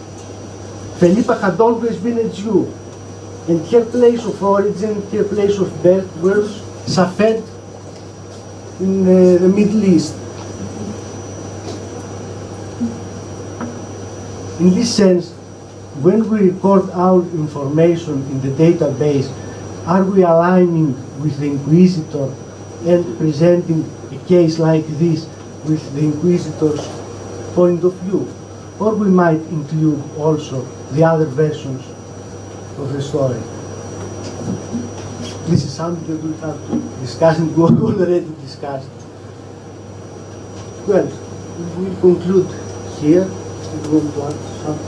G: Felipa had always been a Jew, and her place of origin, her place of birth was Safed in the Middle East. In this sense, when we record our information in the database, are we aligning with the inquisitor and presenting a case like this with the inquisitor's point of view? Or we might include also the other versions of the story. This is something that we have to discuss and we already discussed. Well, we conclude here. We want to add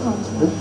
G: something.